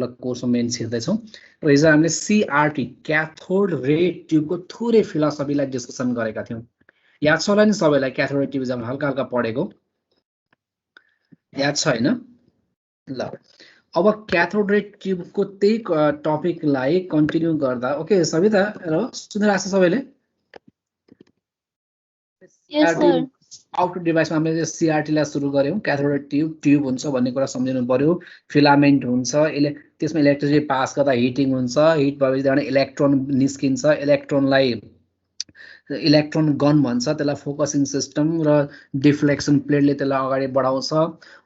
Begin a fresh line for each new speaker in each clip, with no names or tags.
अलग कोर्समा मेन छिर्दैछौँ र हिजो हामीले सीआरटी क्याथोड रे ट्युबको थोरै फिलोसफीलाई डिस्कसन गरेका थियौँ। याद छ होला नि सबैलाई क्याथोड रे ट्युब जब हल्का हल्का पढेको याद छ हैन? ल अब क्याथोड रे ट्युबको त्यही टपिकलाई कन्टिन्यू गर्दा ओके सविता र सुनिरहेको छ सबैले? आउटपुट डिभाइसमा हामीले सीआरटी लाई सुरु गर्यौं। क्याथोड रे ट्युब हुन्छ भन्ने कुरा सम्झिनु पर्यो। फिलामेन्ट हुन्छ, त्यसमा इलेक्ट्रिसिटी पास गर्दा हिटिङ हुन्छ, हिट भएपछि त्यहाँबाट इलेक्ट्रोन निस्किन्छ, इलेक्ट्रोन गन भन्छ त्यसलाई, फोकसिङ सिस्टम र डिफ्लेक्सन प्लेटले त्यसलाई अगाडि बढाउँछ।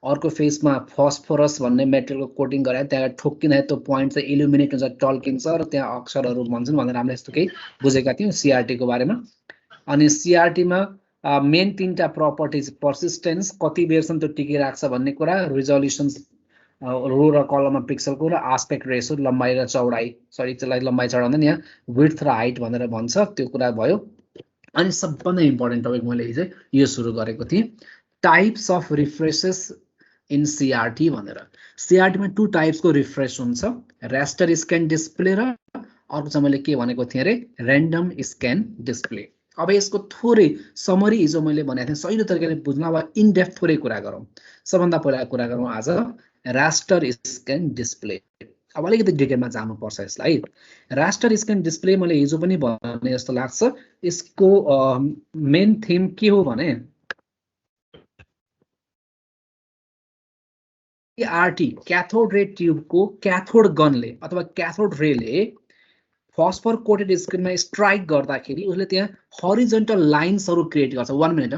अर्को फेसमा फस्फोरस भन्ने मेटेरियलको कोटिङ गरायो, त्यहाँ ठोक्किँदा त्यो पोइन्ट चाहिँ इल्युमिनेट हुन्छ, टल्किन्छ र त्यहाँ अक्षरहरू भन्छन् भनेर हामीले यस्तो केही बुझेका थियौँ सीआरटी को बारेमा। अनि सीआरटी मा मेन तीनटा प्रपर्टिज, पर्सिस्टेन्स कति बेरसम्म त्यो टिकिराख्छ भन्ने कुरा, रिजोल्युसन रो र कलममा पिक्सलको, र आस्पेक्ट रेसो लम्बाइ र चौडाइ, सरी त्यसलाई लम्बाइ चौडाइ यहाँ विड्थ र हाइट भनेर भन्छ, त्यो कुरा भयो। अनि सबभन्दा इम्पोर्टेन्ट टपिक मैले हिजो यो सुरु गरेको थिएँ, टाइप्स अफ रिफ्रेसेस इन सीआरटी भनेर। सीआरटी मा 2 टाइप्सको रिफ्रेश हुन्छ, रास्टर स्क्यान डिस्प्ले र अर्को चाहिँ मैले के भनेको थिएँ अरे र्यान्डम स्क्यान डिस्प्ले। अब यसको थोरै समरी हिजो मैले भनेको थिएँ, सजिलो तरिकाले बुझ्न अब इन डेप्थ थोरै कुरा गरौँ। सबभन्दा पहिला कुरा गरौँ आज रास्टर स्क्यान डिस्प्ले। अब अलिकति डिटेलमा जानुपर्छ यसलाई। रास्टर स्क्यान डिस्प्ले मैले हिजो पनि भने जस्तो लाग्छ, यसको मेन थीम के हो भने सीआरटी क्याथोड रे ट्युबको क्याथोड गनले अथवा क्याथोड रेले फस्फर कोटेड स्क्रिनमा स्ट्राइक गर्दाखेरि उसले त्यहाँ हरिजन्टल लाइन्सहरू क्रिएट गर्छ। 1 मिनेट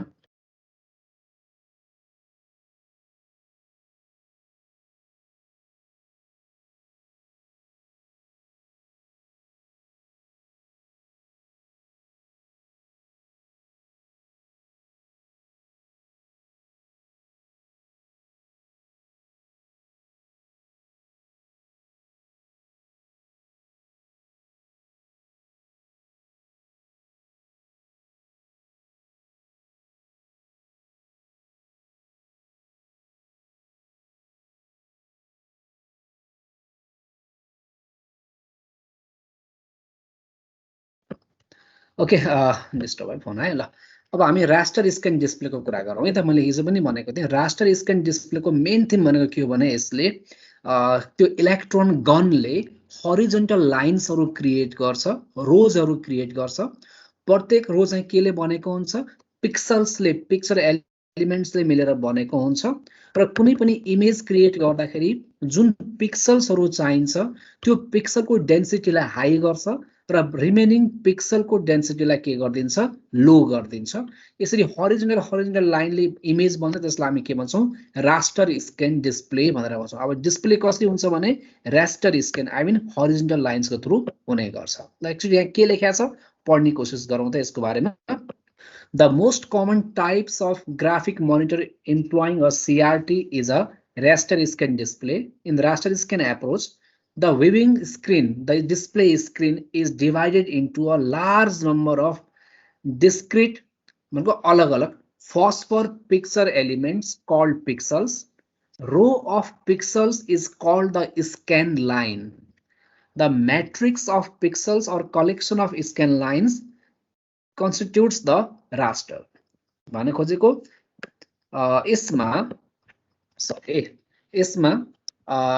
ओके डिस्टर्ब भयो फोन आयो ल। अब हामी रास्टर स्क्यान डिस्प्लेको कुरा गरौँ है त। मैले हिजो पनि भनेको थिएँ रास्टर स्क्यान डिस्प्लेको मेन थिम भनेको के हो भने यसले त्यो इलेक्ट्रोन गनले हरिजन्टल लाइन्सहरू क्रिएट गर्छ, रोजहरू क्रिएट गर्छ। प्रत्येक रो चाहिँ केले बनेको हुन्छ, पिक्सल्सले, पिक्चर एलिमेन्ट्सले मिलेर बनेको हुन्छ र कुनै पनि इमेज क्रिएट गर्दाखेरि जुन पिक्सल्सहरू चाहिन्छ त्यो पिक्सलको डेन्सिटीलाई हाई गर्छ र रिमेनिङ पिक्सलको डेन्सिटीलाई के गरिदिन्छ, लो गरिदिन्छ। यसरी हरिजन्टल लाइनले इमेज बन्छ, त्यसलाई हामी के भन्छौँ, रास्टर स्क्यान डिस्प्ले भनेर भन्छौँ। अब डिस्प्ले कसरी हुन्छ भने raster scan I mean horizontal लाइन्सको थ्रु हुने गर्छ। ल एक्चुअली यहाँ के लेखेको छ पढ्ने कोसिस गरौँ त यसको बारेमा। The most common types of graphic monitor employing a CRT is a raster scan display. In the raster scan approach, the viewing screen, the display screen is divided into a large number of discrete alag-alag phosphor picture elements called pixels. Row of pixels is called the scan line. The matrix of pixels or collection of scan lines constitutes the raster. भने खोजेको यसमा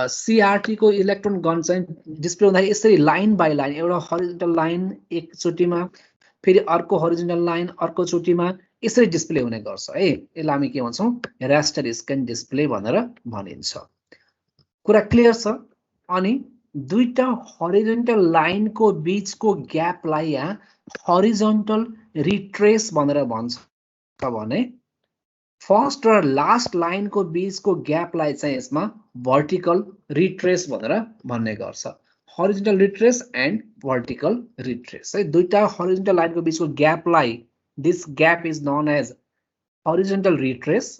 CRT को electron gun चाहिँ display हुँदाखेरि यसरी line by line एउटा horizontal line एकचोटीमा, फेरि अर्को हरिजन्टल लाइन अर्को चोटीमा यसरी डिस्प्ले हुने गर्छ है। यसलाई हामी के भन्छौँ, रास्टर स्क्यान डिस्प्ले भनेर भनिन्छ। कुरा क्लियर छ? अनि दुईटा हरिजन्टल लाइनको बीचको ग्यापलाई यहाँ हरिजन्टल रिट्रेस भनेर भन्छ भने फर्स्ट र लास्ट लाइनको बीचको ग्यापलाई चाहिँ यसमा भर्टिकल रिट्रेस भनेर भन्ने गर्छ। Horizontal retrace and vertical retrace है। दुईटा हरिजन्टल लाइनको बीचको ग्यापलाई, this gap is known as horizontal retrace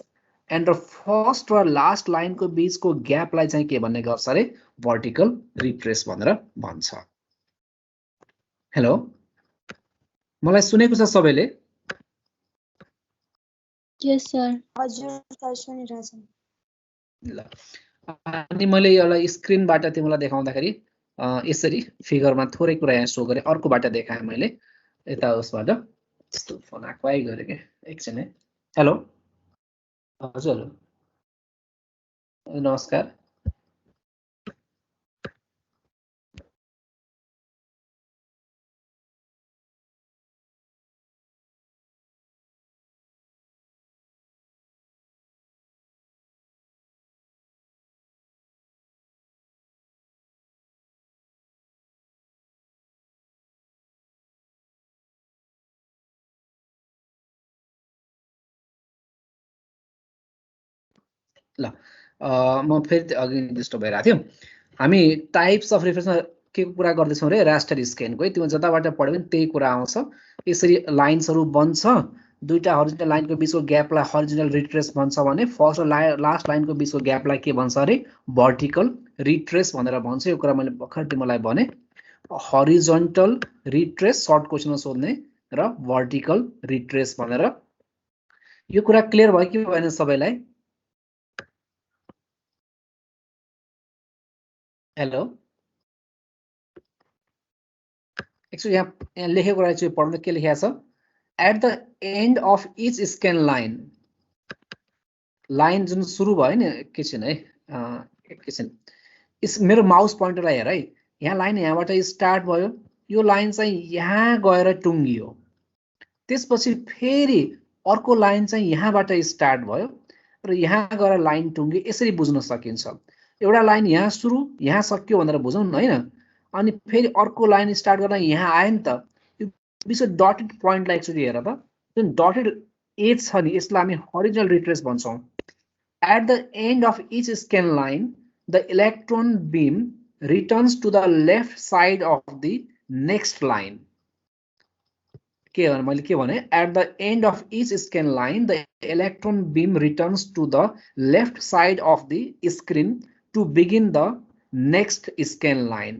and र फर्स्ट र लास्ट लाइनको बीचको ग्यापलाई चाहिँ के भन्ने गर्छ अरे भर्टिकल रिट्रेस भनेर भन्छ। हेलो, मलाई सुनेको छ सबैले?
यस सर। हजुर सर सुनिरहेछ।
ल अनि मैले यसलाई स्क्रिनबाट तिमीलाई देखाउँदाखेरि यसरी फिगरमा थोरै कुरा यहाँ सो गरेँ, अर्कोबाट देखाएँ मैले यता उसबाट। यस्तो फोन आएको आइ गरेँ के एकछिन है। हेलो हजुर नमस्कार। ल म फेरि अघि डिस्टर्ब भइरहेको थियो। हामी टाइप्स अफ रेफरेन्समा के को कुरा गर्दैछौँ रे, रास्टर स्क्यानको है। तिम्रो जताबाट पढ्यो भने त्यही कुरा आउँछ। यसरी लाइन्सहरू बन्छ, दुईटा हरिजोन्टल लाइनको बिचको ग्यापलाई हरिजोन्टल रिट्रेस भन्छ भने फर्स्ट र लास्ट लाइनको बिचको ग्यापलाई के भन्छ अरे, भर्टिकल रिट्रेस भनेर भन्छ। यो कुरा मैले भर्खर तिमीलाई भने, हरिजोन्टल रिट्रेस सर्ट क्वेसनमा सोध्ने र भर्टिकल रिट्रेस भनेर। यो कुरा क्लियर भयो कि भएन सबैलाई? हेलो एकचोटि यहाँ लेखेको कुरा चाहिँ पढ्नु के लेखेको छ, at the end of each scan line, line जुन सुरु भयो नि, एकैछिन है एकैछिन, मेरो माउस पोइन्टरलाई हेर है, यहाँ लाइन यहाँबाट स्टार्ट भयो, यो लाइन चाहिँ यहाँ गएर टुङ्गियो, त्यसपछि फेरि अर्को लाइन चाहिँ यहाँबाट स्टार्ट भयो र यहाँ गएर लाइन टुङ्गियो। यसरी बुझ्न सकिन्छ। एउटा लाइन यहाँ सुरु यहाँ सक्यो भनेर बुझौँ न हैन, अनि फेरि अर्को लाइन स्टार्ट गर्न यहाँ आयो नि त, यो बिचको डटेड पोइन्टलाई एकचोटि हेर त, जुन डटेड एज छ नि यसलाई हामी हरिजोन्टल रिट्रेस भन्छौँ। At the end of each scan line the electron beam returns to the left side of the next line. के भने मैले के भने, at the end of each scan line the electron beam returns to the left side of the screen to begin the next scan line.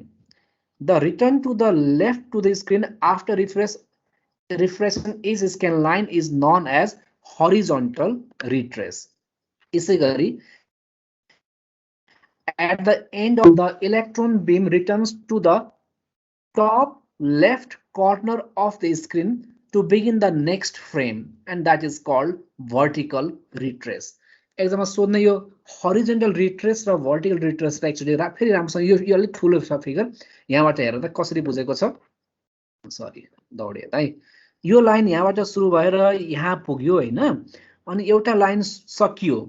The return to the left to the screen after refreshing each scan line is known as horizontal retrace. इसै गरी at the end of the electron beam returns to the top left corner of the screen to begin the next frame, and that is called vertical retrace. एक्जाममा सोध्ने यो हरिजोन्टल retrace र vertical retrace actually फेरि राम्रोसँग यो अलिक ठुलो छ figure, यहाँबाट हेर्दा कसरी बुझेको छ, सरी दौडे है। यो लाइन यहाँबाट सुरु भएर यहाँ पुग्यो हैन, अनि एउटा लाइन सकियो।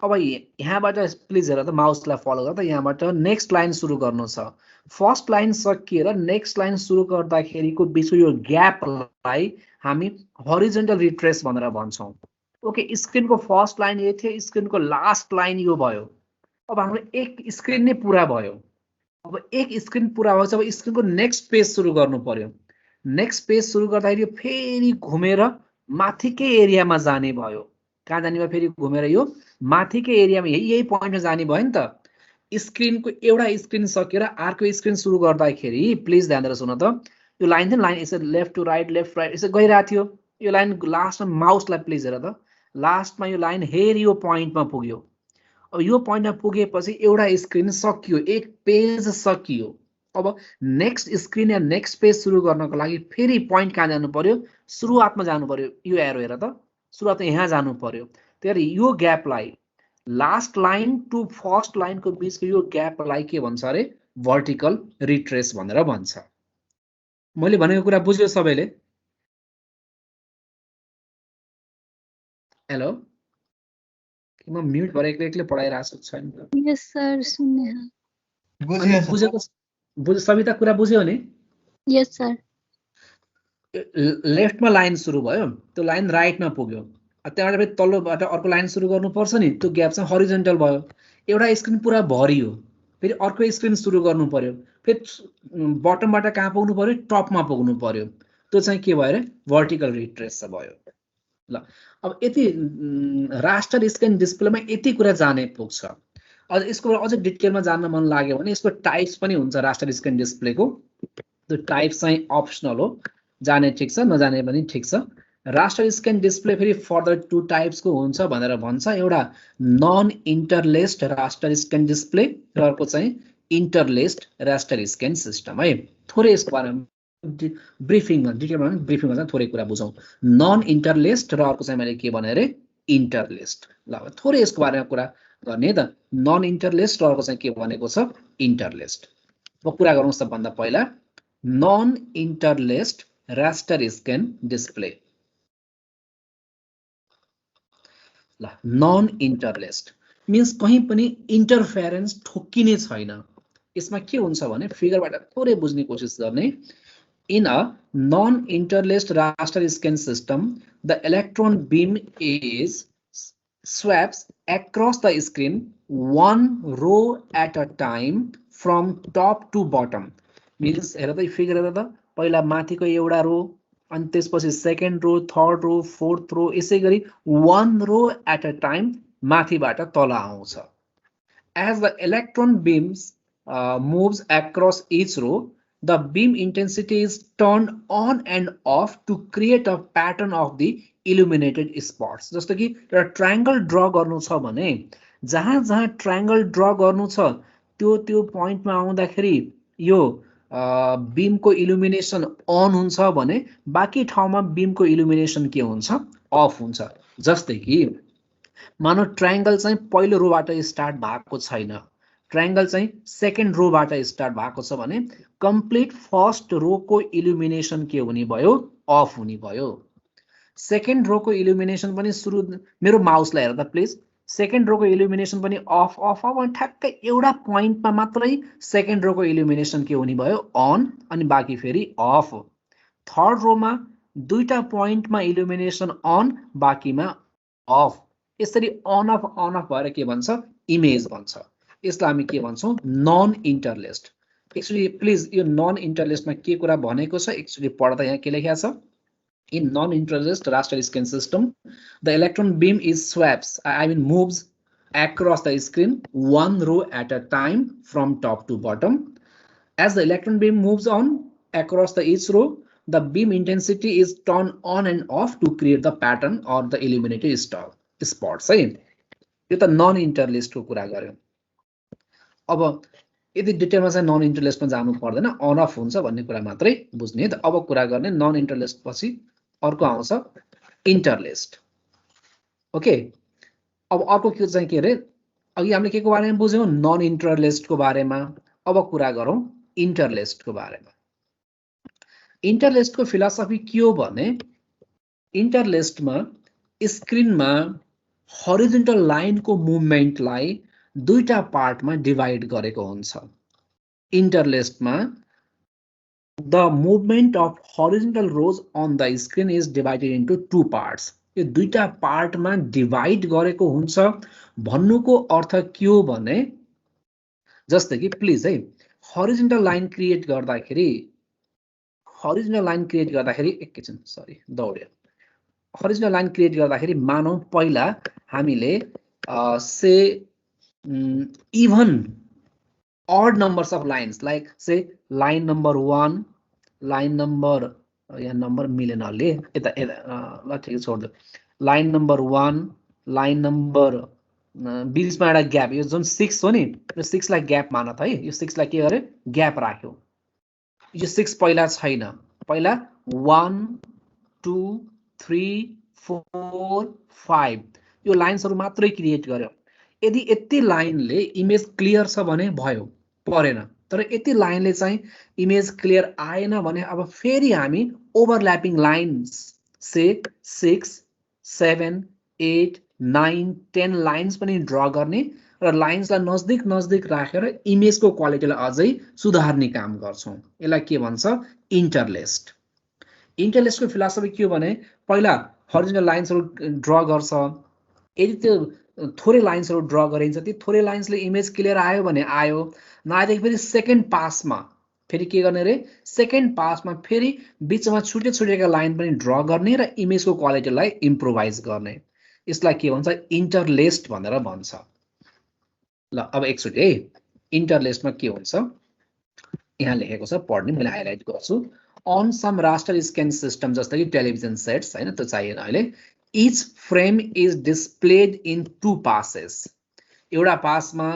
अब यहाँबाट प्लिज हेर त, माउसलाई फलो गर त, यहाँबाट नेक्स्ट लाइन सुरु गर्नु छ। फर्स्ट लाइन सकिएर नेक्स्ट लाइन सुरु गर्दाखेरिको बिचको यो ग्यापलाई हामी हरिजोन्टल रिट्रेस भनेर भन्छौँ। ओके, स्क्रिनको फर्स्ट लाइन यो थियो, स्क्रिनको लास्ट लाइन यो भयो। अब हाम्रो एक स्क्रिन नै पुरा भयो। अब एक स्क्रिन पुरा भएपछि अब स्क्रिनको नेक्स्ट पेज सुरु गर्नु पर्यो। नेक्स्ट पेज सुरु गर्दाखेरि फेरि घुमेर माथिकै एरियामा जाने भयो। कहाँ जाने भयो फेरि घुमेर, यो माथिकै एरियामा यही पोइन्टमा जाने भयो नि त। स्क्रिनको एउटा स्क्रिन सकेर अर्को स्क्रिन सुरु गर्दाखेरि प्लिज ध्यान दिएर सुन त, यो लाइन थियो लाइन यसरी लेफ्ट टु राइट यसो गइरहेको थियो। यो लाइन लास्टमा माउसलाई प्लिज हेर त, लास्टमा यो लाइन हेरि यो पोइन्टमा पुग्यो। अब यो पोइन्टमा पुगेपछि एउटा स्क्रिन सकियो, एक पेज सकियो। अब नेक्स्ट स्क्रिन या नेक्स्ट पेज सुरु गर्नको लागि फेरि पोइन्ट कहाँ जानु पर्यो, सुरुवातमा जानु पर्यो। यो एरो हेर त, सुरुवातमा यहाँ जानु पर्यो। त्यही यो ग्यापलाई, लास्ट लाइन टु फर्स्ट लाइनको बिचको यो ग्यापलाई के भन्छ अरे, भर्टिकल रिट्रेस भनेर भन्छ। मैले भनेको कुरा बुझ्यो सबैले? हेलो, म म्युट भएर एक्लै पढाइरहेको छु छैन?
यस सर, सुन्ने
बुझेको सविता कुरा बुझ्यो नि?
यस सर।
लेफ्टमा लाइन सुरु भयो, त्यो लाइन राइटमा पुग्यो, त्यहाँबाट फेरि तल्लोबाट अर्को लाइन सुरु गर्नुपर्छ नि, त्यो ग्याप चाहिँ हरिजोन्टल भयो। एउटा स्क्रिन पुरा भरियो, फेरि अर्को स्क्रिन सुरु गर्नु पर्यो, फेरि बटमबाट कहाँ पुग्नु पर्यो, टपमा पुग्नु पर्यो। त्यो चाहिँ के भयो अरे, भर्टिकल रिट्रेस भयो। ल, अब यति रास्टर स्क्यान डिस्प्लेमा यति कुरा जाने पुग्छ। अझ यसको अझ डिटेलमा जान्न मन लाग्यो भने यसको टाइप्स पनि हुन्छ रास्टर स्क्यान डिस्प्लेको। त्यो टाइप्स चाहिँ अप्सनल हो, जाने ठिक छ, नजाने पनि ठिक छ। रास्टर स्क्यान डिस्प्ले फेरि फर्दर 2 टाइप्सको हुन्छ भनेर भन्छ। एउटा non interlaced raster scan display र अर्को चाहिँ इन्टरलेस्ड रास्टर स्क्यान सिस्टम है। थोरै यसको बारेमा ब्रिफिङमा डिटेलमा ब्रिफिङमा चाहिँ थोरै कुरा बुझौँ। नन इन्टरलेस्ड र अर्को चाहिँ मैले के भने रे इन्टरलेस्ड। ल अब थोरै यसको बारेमा कुरा गर्ने है त। नन इन्टरलेस्ड र अर्को चाहिँ के भनेको छ इन्टरलेस्ड। अब कुरा गरौँ सबभन्दा पहिला non interlaced raster scan display. ल नन इन्टरलेस्ड मिन्स कहीँ पनि इन्टरफेरेन्स ठोक्किने छैन। यसमा के हुन्छ भने फिगरबाट थोरै बुझ्ने कोसिस गर्ने। In a non-interlaced raster scan system, the electron beam is swaps across the screen one row at a time from top to bottom. Means हेर त फिगर हेर त पहिला माथिको एउटा रो अनि त्यसपछि second row third row fourth row यसै गरी one row at a time माथिबाट तल आउँछ। As the electron beams moves across each row, the beam intensity is turned on and off to create a pattern of the illuminated spots. जस्तो कि एउटा triangle draw गर्नु छ भने जहाँ जहाँ ट्रायंगल ड्रा गर्नु छ त्यो पोइन्टमा आउँदाखेरि यो बीमको इल्युमिनेसन अन हुन्छ भने बाँकी ठाउँमा बीमको इल्युमिनेसन के हुन्छ अफ हुन्छ। जस्तै कि मानौ ट्रायंगल चाहिँ पहिलो रोबाट स्टार्ट भएको छैन, ट्रायंगल चाहिँ सेकेन्ड रोबाट स्टार्ट भएको छ भने कम्प्लिट फर्स्ट रोको इल्युमिनेसन के हुने भयो अफ हुने भयो। सेकेन्ड रोको इल्युमिनेसन पनि सुरु मेरो माउसलाई हेर्दा प्लिज सेकेन्ड रोको इल्युमिनेसन पनि अफ अफ अफ अनि ठ्याक्कै एउटा पोइन्टमा मात्रै सेकेन्ड रोको इल्युमिनेसन के हुने भयो अन अनि बाँकी फेरि अफ। थर्ड रोमा दुईटा पोइन्टमा इल्युमिनेसन अन बाँकीमा अफ। यसरी अन अफ भएर के भन्छ इमेज भन्छ। यसलाई हामी के भन्छौँ नन इन्टरलेस्ड। एक्चुअली प्लिज यो नन इन्टरलेस्डमा के कुरा भनेको छ एक्चुअली पढ्दा यहाँ के लेखेको छ in non interlaced raster scan system the electron beam is swaps I mean moves across the screen one row at a time from top to bottom. As the electron beam moves on across the each row, the beam intensity is turned on and off to create the pattern or the illuminated spots है। यो त non इन्टरलेस्डको कुरा गर्यो। अब यदि डिटेलमा चाहिँ non इन्टरलेस्डमा जानु पर्दैन अन अफ हुन्छ भन्ने कुरा मात्रै बुझ्ने त। अब कुरा गर्ने नन इन्टरलेस्ड पछि अर्को आउँछ इन्टरलेस्ड। ओके अब अर्को के चाहिँ के रे अघि हामीले के को बारेमा बुझ्यौँ नन इन्टरलेस्डको बारेमा। अब कुरा गरौँ इन्टरलेस्डको बारेमा। इन्टरलेस्डको फिलोसफी के हो भने इन्टरलेस्डमा स्क्रिनमा हरिजोन्टल लाइनको मुभमेन्टलाई दुईटा पार्टमा डिवाइड गरेको हुन्छ। इन्टरलेस्डमा the movement of horizontal rows on the screen is divided into two parts. यो दुईटा पार्टमा डिवाइड गरेको हुन्छ भन्नुको अर्थ के हो भने जस्तै कि प्लिज है हरिजोन्टल लाइन क्रिएट गर्दाखेरि एकैछिन सरी दौड्यो। हरिजोन्टल लाइन क्रिएट गर्दाखेरि मानौ पहिला हामीले से even odd numbers of lines like say line number 1 line number यहाँ नम्बर मिलेन अलि यता ल ठिक छोड they line number 1 line number बीचमा एउटा ग्याप यो जुन 6 हो नि यो 6 लाई ग्याप मान त है यो 6 लाई के गरे ग्याप राख्यो। यो 6 पहिला छैन पहिला 1 2 3 4 5 यो लाइन्सहरु मात्रै क्रिएट गर्यो। यदि यति लाइनले इमेज क्लियर छ भने भयो परेन तर यति लाइनले चाहिँ इमेज क्लियर आएन भने अब फेरि हामी ओभरल्यापिङ लाइन्स से 6 7 8 9 10 लाइन्स पनि ड्रा गर्ने र लाइन्सलाई नजदिक नजदिक राखेर इमेजको क्वालिटीलाई अझै सुधार्ने काम गर्छौं। यसलाई के भन्छ इन्टरलेस्ड। इन्टरलेस्डको फिलोसफी के हो भने पहिला हरिजोन्टल लाइन्सहरु ड्रा गर्छ। यदि त्यो थोरै लाइन्सहरु ड्रा गरिन्छ ती थोरै लाइन्सले इमेज क्लियर आयो भने आयो नआएदेखि फेरि सेकेन्ड पासमा फेरि के गर्ने रे सेकेन्ड पासमा फेरि बीचमा छुटेका लाइन पनि ड्रा गर्ने र इमेजको क्वालिटीलाई इम्प्रोभाइज गर्ने। यसलाई के भन्छ इन्टरलेस्ड भनेर भन्छ। ल अब एकचोटी है इन्टरलेस्डमा के हुन्छ यहाँ लेखेको छ पढ्ने मैले हाइलाइट गर्छु। on some raster scan system जस्तो कि टेलिभिजन सेट्स हैन त्यो चाहिएन अहिले each frame is displayed in 2 passes एउटा पासमा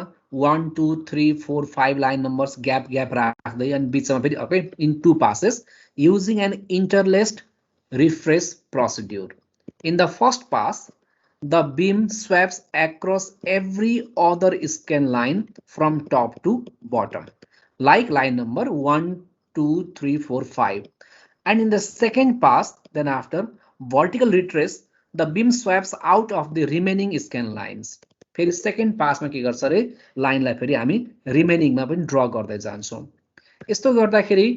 1 2 3 4 5 लाइन नम्बर्स ग्याप ग्याप राख्दै अनि बीचमा फेरि okay in 2 passes using an interlaced refresh procedure. In the first pass, the beam swaps across every other scan line from top to bottom, like line number 1 2 3 4 5. And in the second pass, then after vertical retrace, the beam swaps out of the remaining scan lines. फेरि second पासमा के गर्छ रे लाइनलाई फेरि हामी रिमेनिङमा पनि draw गर्दै जान्छौँ यस्तो गर्दाखेरि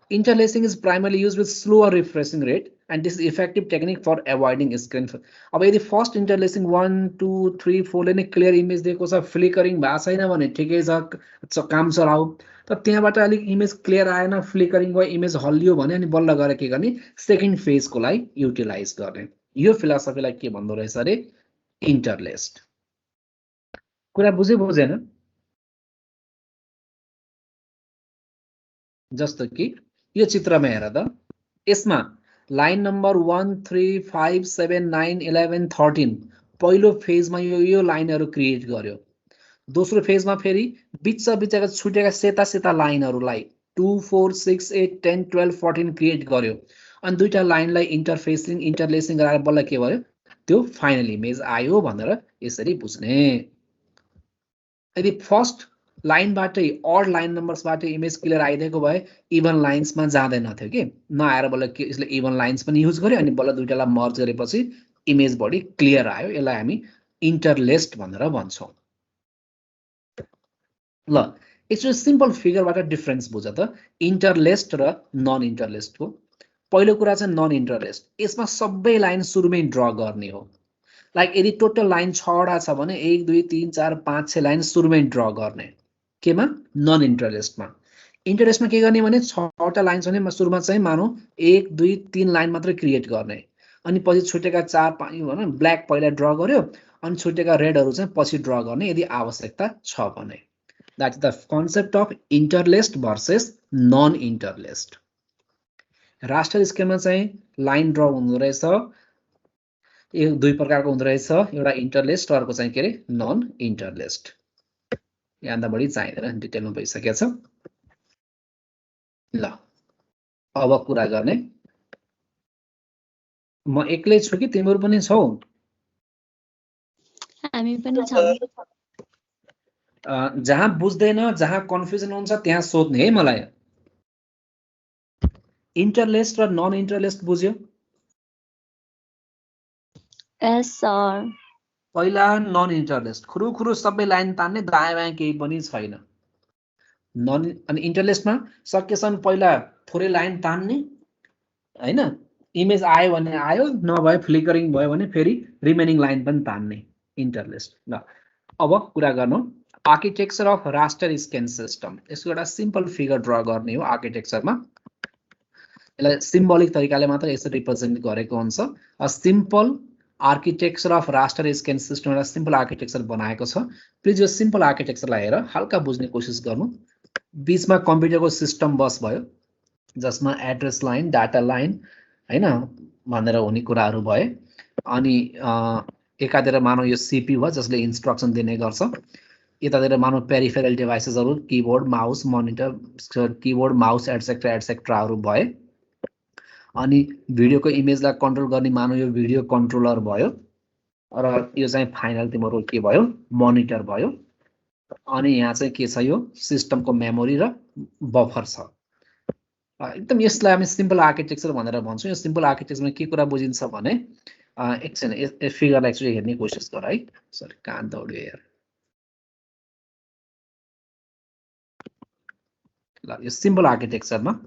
interlacing is primarily used with slower refreshing rate and this is effective technique for avoiding screen. अब यदि फर्स्ट interlacing 1 2 3 4 ले नै क्लियर इमेज दिएको छ फ्लिकरिङ भएको छैन भने ठिकै छ काम चलाऊ तर त्यहाँबाट अलिक इमेज क्लियर आएन फ्लिकरिङ भयो इमेज हल्लियो भने अनि बल्ल गरे के गर्ने सेकेन्ड फेजको लागि युटिलाइज गर्ने यो फिलोसफीलाई के भन्दो रहेछ रे इंटरलेस्ड कुरा बुझेन जस्तो कि यो चित्रमा हेर त यसमा लाइन नम्बर 1 3 5 7 9 11 13 पहिलो फेजमा यो लाइनहरु क्रिएट गर्यो दोस्रो फेजमा फेरि बिचका छुटेका सेता सेता लाइनहरुलाई 2 4 6 8 10 12 14 क्रिएट गर्यो अनि दुईटा लाइनलाई इन्टरफेसिङ इन्टरलेसिङ गराएर बल्ल के भयो त्यो फाइनल इमेज आयो भनेर यसरी बुझ्ने यदि फर्स्ट लाइनबाटै अड लाइन नम्बर्सबाट इमेज क्लियर आइदिएको भए इभन लाइन्समा जाँदैन थियो के नआएर बल्ल के यसले इभन लाइन्स पनि युज गर्यो अनि बल्ल दुईटालाई मर्ज गरेपछि इमेज बडी क्लियर आयो यसलाई हामी इन्टरलेस्ड भनेर भन्छौं ल एकचोटि सिम्पल फिगरबाट डिफरेन्स बुझ त इन्टरलेस्ड र नन इन्टरलेस्डको पहिलो कुरा चाहिँ नन इन्टरलेस्ड यसमा सबै लाइन सुरुमै ड्र गर्ने हो लाइक यदि टोटल लाइन 6 वटा छ भने 1 2 3 4 5 6 लाइन सुरुमै ड्र गर्ने केमा नन इन्टरलेस्डमा इन्टरलेस्डमा के गर्ने भने 6 वटा लाइन छ भने सुरुमा चाहिँ मानौ 1 2 3 लाइन मात्र क्रिएट गर्ने अनि पछि छुटेका 4 5 भन्न ब्ल्याक पहिला ड्र गर्यो अनि छुटेका रेडहरु चाहिँ पछि ड्र गर्ने यदि आवश्यकता छ भने that is the concept of interlaced versus non interlaced raster स्केलमा चाहिँ लाइन ड्र हुँदो रहेछ यो दुई प्रकारको हुँदो रहेछ एउटा इन्टरलेस्ड अर्को चाहिँ के रे नन इन्टरलेस्ड यहाँ बढी चाहिदैन डिटेलमा भइसकेको छ ल अब कुरा गर्ने म एक्लै छु कि तिम्रो पनि छौ
हामी पनि छौं
जहाँ बुझ्दैन जहाँ कन्फ्युजन हुन्छ त्यहाँ सोध्ने है मलाई इन्टरलेस्ड र नन इन्टरलेस्ड बुझ्यो
यस सर
पहिला नन इन्टरलेस्ड खुरु सबै लाइन तान्ने दायाँ बायाँ केही पनि छैन नन अनि इन्टरलेस्डमा सकेसम्म पहिला थोरै लाइन तान्ने हैन इमेज आयो भने आयो नभए फ्लिकरिङ भयो भने फेरि रिमेनिङ लाइन पनि तान्ने इन्टरलेस्ड ल अब कुरा गर्नु architecture of raster scan system यसको एउटा सिम्पल फिगर ड्र गर्ने हो आर्किटेक्चरमा यसलाई सिम्बोलिक तरिकाले मात्र यसरी रिप्रेजेन्ट गरेको हुन्छ a simple architecture of raster scan system एउटा सिम्पल आर्किटेक्चर बनाएको छ प्लिज यो सिम्पल आर्किटेक्चरलाई हेर हल्का बुझ्ने कोसिस गर्नु बीचमा कम्प्युटरको सिस्टम बस भयो जसमा एड्रेस लाइन डाटा लाइन हैन भनेर हुने कुराहरू भए अनि एकातिर मानौ यो सीपीयू हो जसले इन्स्ट्रक्सन दिने गर्छ यतातिर मानौ पेरिफेरल डिभाइसेसहरु keyboard mouse monitor keyboard mouse एटसेक्ट्राहरु भए अनि भिडियोको इमेजलाई कन्ट्रोल गर्ने मानौ यो भिडियो कन्ट्रोलर भयो र यो चाहिँ फाइनल तिम्रो के भयो मोनिटर भयो अनि यहाँ चाहिँ के छ यो सिस्टमको मेमोरी र बफर छ एकदम यसलाई हामी सिम्पल आर्किटेक्चर भनेर भन्छौं यो सिम्पल आर्किटेक्चरमा के कुरा बुझिन्छ भने एकछिन यस फिगरलाई एक्चुअली हेर्ने कोसिस गर है सरी कहाँ दौड्यो यार ल यो सिम्पल आर्किटेक्चरमा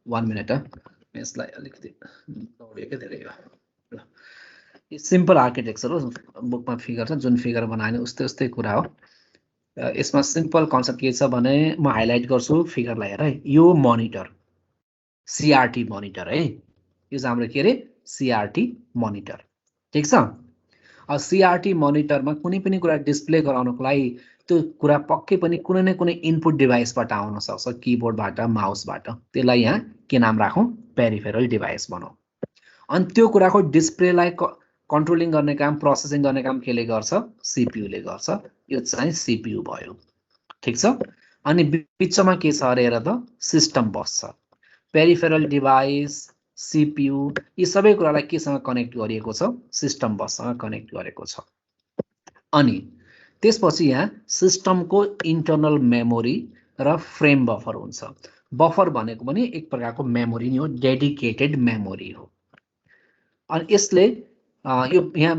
1 मिनेट यसलाई अलिकति दौड्यो के धेरै ल यो सिम्पल आर्किटेक्चर हो बुकमा फिगर छ जुन फिगर बनाएन उस्तै कुरा हो यसमा सिम्पल कन्सेप्ट के छ भने म हाइलाइट गर्छु फिगरलाई हेर है यो मोनिटर सीआरटी मोनिटर है यो चाहिँ हाम्रो के रे सीआरटी मोनिटर ठीक छ अब सीआरटी मोनिटरमा कुनै पनि कुरा डिस्प्ले गराउनको लागि त्यो कुरा पक्कै पनि कुनै न कुनै इनपुट डिभाइसबाट आउन सक्छ, किबोर्डबाट, माउसबाट। त्यसलाई यहाँ के नाम राखौँ? पेरिफेरल डिभाइस भनौँ। अनि त्यो कुराको डिस्प्लेलाई कन्ट्रोलिङ गर्ने काम, प्रोसेसिङ गर्ने काम केले गर्छ? सिपियुले गर्छ। यो चाहिँ सिपियु भयो। ठिक छ। अनि बिचमा के छ अरे हेर त? सिस्टम बस छ। पेरिफेरल डिभाइस, सिपियु, यी सबै कुरालाई केसँग कनेक्ट गरिएको छ? सिस्टम बससँग कनेक्ट गरेको छ। अनि त्यसपछि यहाँ सिस्टमको इन्टरनल मेमोरी र फ्रेम बफर हुन्छ। बफर भनेको पनि एक प्रकारको मेमोरी नै हो, डेडिकेटेड मेमोरी हो। अनि यसले यो यहाँ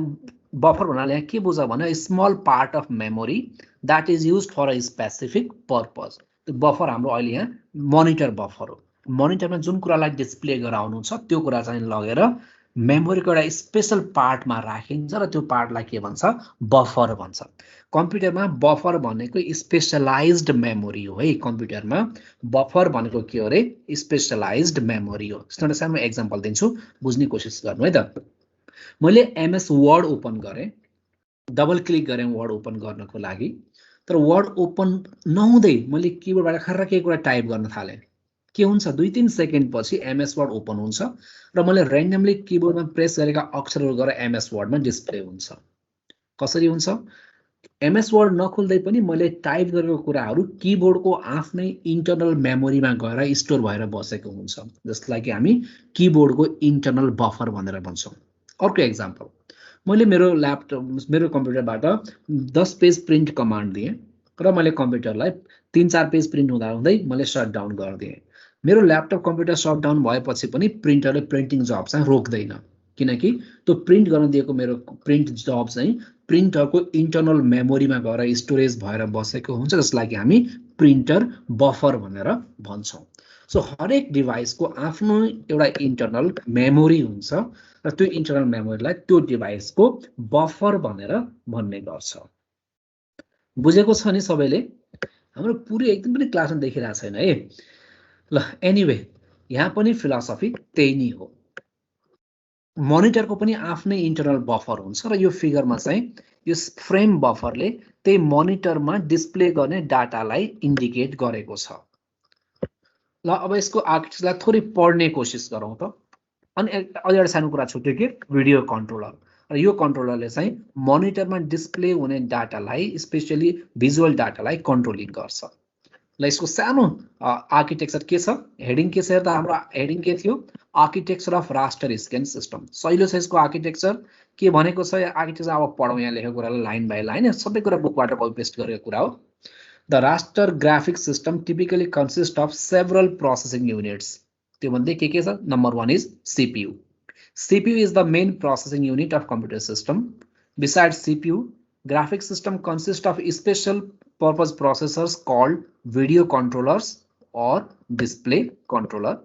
बफर भन्नाले यहाँ के बुझ भने small part of memory that is used for a specific purpose. त्यो बफर हाम्रो अहिले यहाँ मोनिटर बफर हो। मोनिटरमा जुन कुरालाई डिस्प्ले गराउनुहुन्छ त्यो कुरा चाहिँ लगेर मेमोरीको एउटा स्पेशल पार्टमा राखिन्छ र त्यो पार्टलाई के भन्छ? बफर भन्छ। कम्प्युटरमा बफर भनेको स्पेशलाइज्ड मेमोरी हो है। कम्प्युटरमा बफर भनेको के हो अरे? स्पेशलाइज्ड मेमोरी हो। एउटा सानो एक्जाम्पल दिन्छु, बुझ्ने कोसिस गर्नु है त। मैले एमएस वर्ड ओपन गरेँ, डबल क्लिक गरेँ वर्ड ओपन गर्नको लागि, तर वर्ड ओपन नहुँदै मैले किबोर्डबाट खर्र केही कुरा टाइप गर्न थालेँ। के हुन्छ? 2-3 सेकेन्ड पछि एमएस वर्ड ओपन हुन्छ र मैले र्यान्डमली किबोर्डमा प्रेस गरेका अक्षरहरू गएर एमएस वर्डमा डिस्प्ले हुन्छ। कसरी हुन्छ? एमएस वर्ड नखोल्दै पनि मैले टाइप गरेको कुराहरू किबोर्डको आफ्नै इन्टरनल मेमोरीमा गएर स्टोर भएर बसेको हुन्छ, जसलाई कि हामी किबोर्डको इन्टरनल बफर भनेर भन्छौँ। अर्को एक्जाम्पल, मैले मेरो कम्प्युटरबाट 10 पेज प्रिन्ट कमान्ड दिएँ र मैले कम्प्युटरलाई 3-4 पेज प्रिन्ट हुँदै मैले सटडाउन गरिदिएँ। मेरो ल्यापटप कम्प्युटर सटडाउन भएपछि पनि प्रिन्टरले प्रिन्टिङ जब चाहिँ रोक्दैन, किनकि त्यो प्रिन्ट गर्न दिएको मेरो प्रिन्ट जब चाहिँ प्रिन्टरको इन्टरनल मेमोरीमा गएर स्टोरेज भएर बसेको हुन्छ, जसलाई कि हामी प्रिन्टर बफर भनेर भन्छौँ। सो हरेक डिभाइसको आफ्नो एउटा इन्टरनल मेमोरी हुन्छ र त्यो इन्टरनल मेमोरीलाई त्यो डिभाइसको बफर भनेर भन्ने गर्छ। बुझेको छ नि सबैले? हाम्रो पुरै एकदम पनि क्लासमा देखिरहेको छैन है। ल एनीवे, यहाँ पनि फिलोसफी त्यही नै हो। मोनिटरको पनि आफ्नै इन्टरनल बफर हुन्छ र यो फिगरमा चाहिँ यो फ्रेम बफरले त्यही मोनिटरमा डिस्प्ले गर्ने डाटालाई इन्डिकेट गरेको छ। ल अब यसको आर्किटेक्चरलाई थोरै पढ्ने कोसिस गरौँ त। अनि अझ एउटा सानो कुरा छुट्यो कि भिडियो कन्ट्रोलर, र यो कन्ट्रोलरले चाहिँ मोनिटरमा डिस्प्ले हुने डाटालाई, स्पेशली भिजुअल डाटालाई कन्ट्रोलिङ गर्छ। ल यसको सानो आर्किटेक्चर के छ? हेडिङ के छ हेर्दा हाम्रो हेडिङ के थियो? Architecture of raster scan system. सहिलो छ यसको आर्किटेक्चर। के भनेको छ आर्किटेक्चर? अब पढौँ यहाँ लेखेको कुरालाई लाइन बाई लाइन, सबै कुरा बुकबाट कपी पेस्ट गरेको कुरा हो। The raster graphic system typically consist of several processing units. त्यो भन्दै के छ? Number 1 is CPU. CPU is the main processing unit of computer system. Besides CPU, graphic system consists of special purpose processors called video controllers or display controller.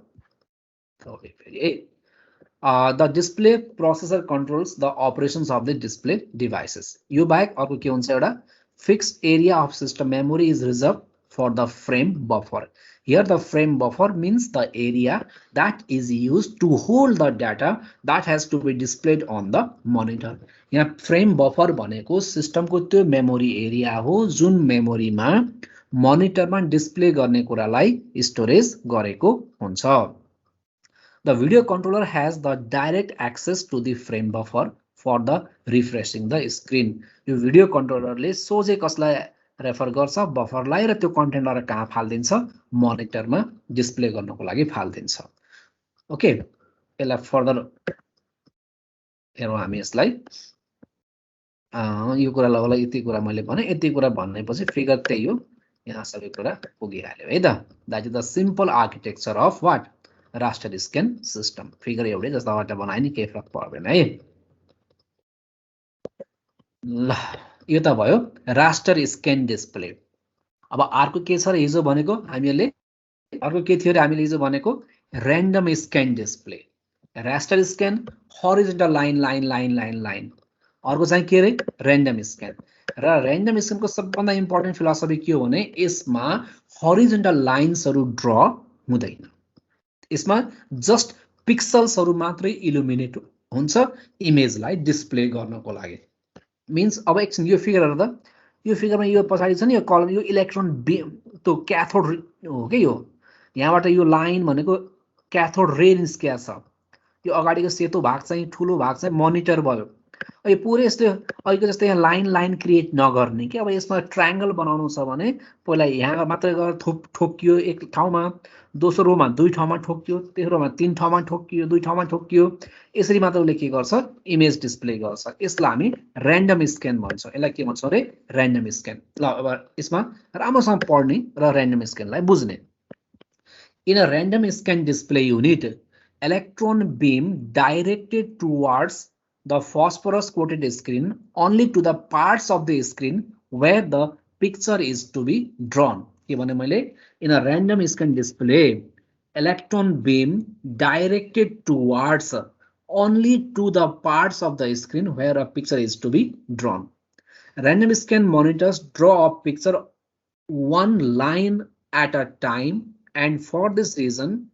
The display processor controls the operations of the display devices. यो बाहेक अर्को के हुन्छ? एउटा fixed area of system memory is reserved for the frame buffer. Here the frame buffer means the area that is used to hold the data that has to be displayed on the monitor. यहाँ frame buffer भनेको सिस्टमको त्यो memory area हो जुन मेमोरीमा मोनिटरमा display गर्ने कुरालाई storage गरेको हुन्छ। The video controller has the direct access to the frame buffer for the refreshing the screen. यो भिडियो कन्ट्रोलरले सोझै कसलाई रेफर गर्छ? बफरलाई, र त्यो कन्टेन्टलाई कहाँ फाल्दिन्छ? मोनिटरमा डिस्प्ले गर्नको लागि फाल्दिन्छ। ओके, यसलाई फर्दर हेरौँ हामी यसलाई। यो कुरा लगलाई यति कुरा मैले भने, यति कुरा भन्नेपछि फिगर त्यही हो, यहाँ सबै कुरा पुगिहाल्यो है त। That is the simple architecture of what? Raster scan system. Figure एउटै जस्ताबाट बनाए नि केही फरक पर्दैन है। ल यो त भयो रास्टर स्क्यान डिस्प्ले। अब अर्को के छ र हिजो भनेको हामीले? अर्को के थियो र हामीले हिजो भनेको? Random scan display. Raster scan horizontal line line line line line, अर्को चाहिँ के रे? Random scan. र र्यान्डम स्क्यानको सबभन्दा इम्पोर्टेन्ट फिलोसफी के हो भने यसमा हरिजन्टल लाइन्सहरू ड्र हुँदैन, यसमा जस्ट पिक्सल्सहरू मात्रै इल्युमिनेट हुन्छ इमेजलाई डिस्प्ले गर्नको लागि। मिन्स अब एकछिन यो फिगर हेर्दा यो फिगरमा यो पछाडि छ नि यो कलम यो इलेक्ट्रोन बीम त्यो क्याथोड हो के यो यहाँबाट यो लाइन भनेको क्याथोड रे निस्किया छ यो अगाडिको सेतो भाग चाहिँ ठुलो भाग चाहिँ मोनिटर भयो यो पुरै यस्तो अहिलेको जस्तै यहाँ लाइन क्रिएट नगर्ने कि अब यसमा ट्रायंगल बनाउनु छ भने पहिला यहाँ मात्र गएर ठोकियो एक ठाउँमा दोस्रो रोमा दुई ठाउँमा ठोकियो तेस्रो रोमा तीन ठाउँमा ठोकियो दुई ठाउँमा ठोकियो यसरी मात्र उसले के गर्छ इमेज डिस्प्ले गर्छ यसलाई हामी र्यान्डम स्क्यान भन्छौँ यसलाई के भन्छौँ रे र्यान्डम स्क्यान ल अब यसमा राम्रोसँग पढ्ने र र्यान्डम स्क्यानलाई बुझ्ने in a random scan display unit electron beam directed towards the phosphorus coated screen only to the parts of the screen where the picture is to be drawn. In a random scan display, electron beam directed towards only to the parts of the screen where a picture is to be drawn. Random scan monitors draw a picture one line at a time, and for this reason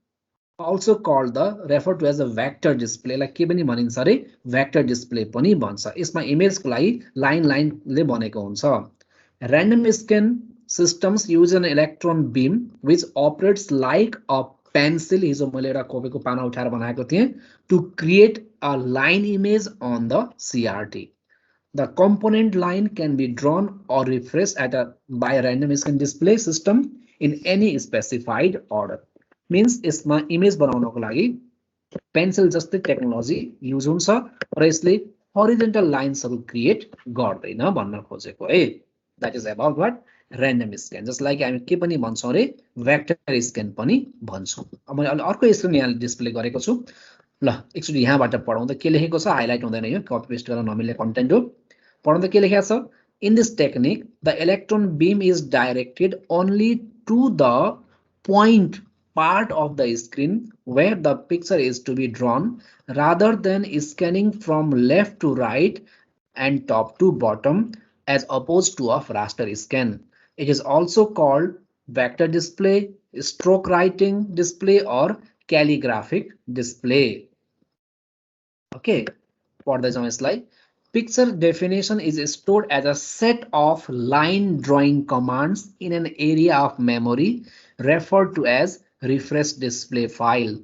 also called the referred to as a vector display like के पनि भनिन्छ रे vector display पनि भन्छ यसमा image को लागि line ले बनेको हुन्छ random scan systems use an electron beam which operates like a pencil हिजो मैले एउटा कपीको पाना उठाएर बनाएको थिएँ to create a line image on the CRT. The component line can be drawn or refreshed by a random scan display system in any specified order. Means यसमा image बनाउनको लागि पेन्सिल जस्तै टेक्नोलोजी युज हुन्छ र यसले horizontal लाइन्सहरु create गर्दैन भन्न खोजेको है that is about what random scan just like हामी के पनि भन्छौं रे भेक्टर स्क्यान पनि भन्छौं अब मैले अर्को स्क्रिन यहाँ डिस्प्ले गरेको छु ल एकचोटी यहाँबाट पढाउँदा के लेखेको छ हाइलाइट हुँदैन यो कपी पेस्ट गर्न नमिल्ने कन्टेन्ट हो पढाउँदा के लेखेको छ in this technique the electron beam is directed only to the point part of the screen where the picture is to be drawn rather than scanning from left to right and top to bottom as opposed to a raster scan. It is also called vector display, stroke writing display or calligraphic display. Okay, for the slide. Picture definition is stored as a set of line drawing commands in an area of memory referred to as refresh display file.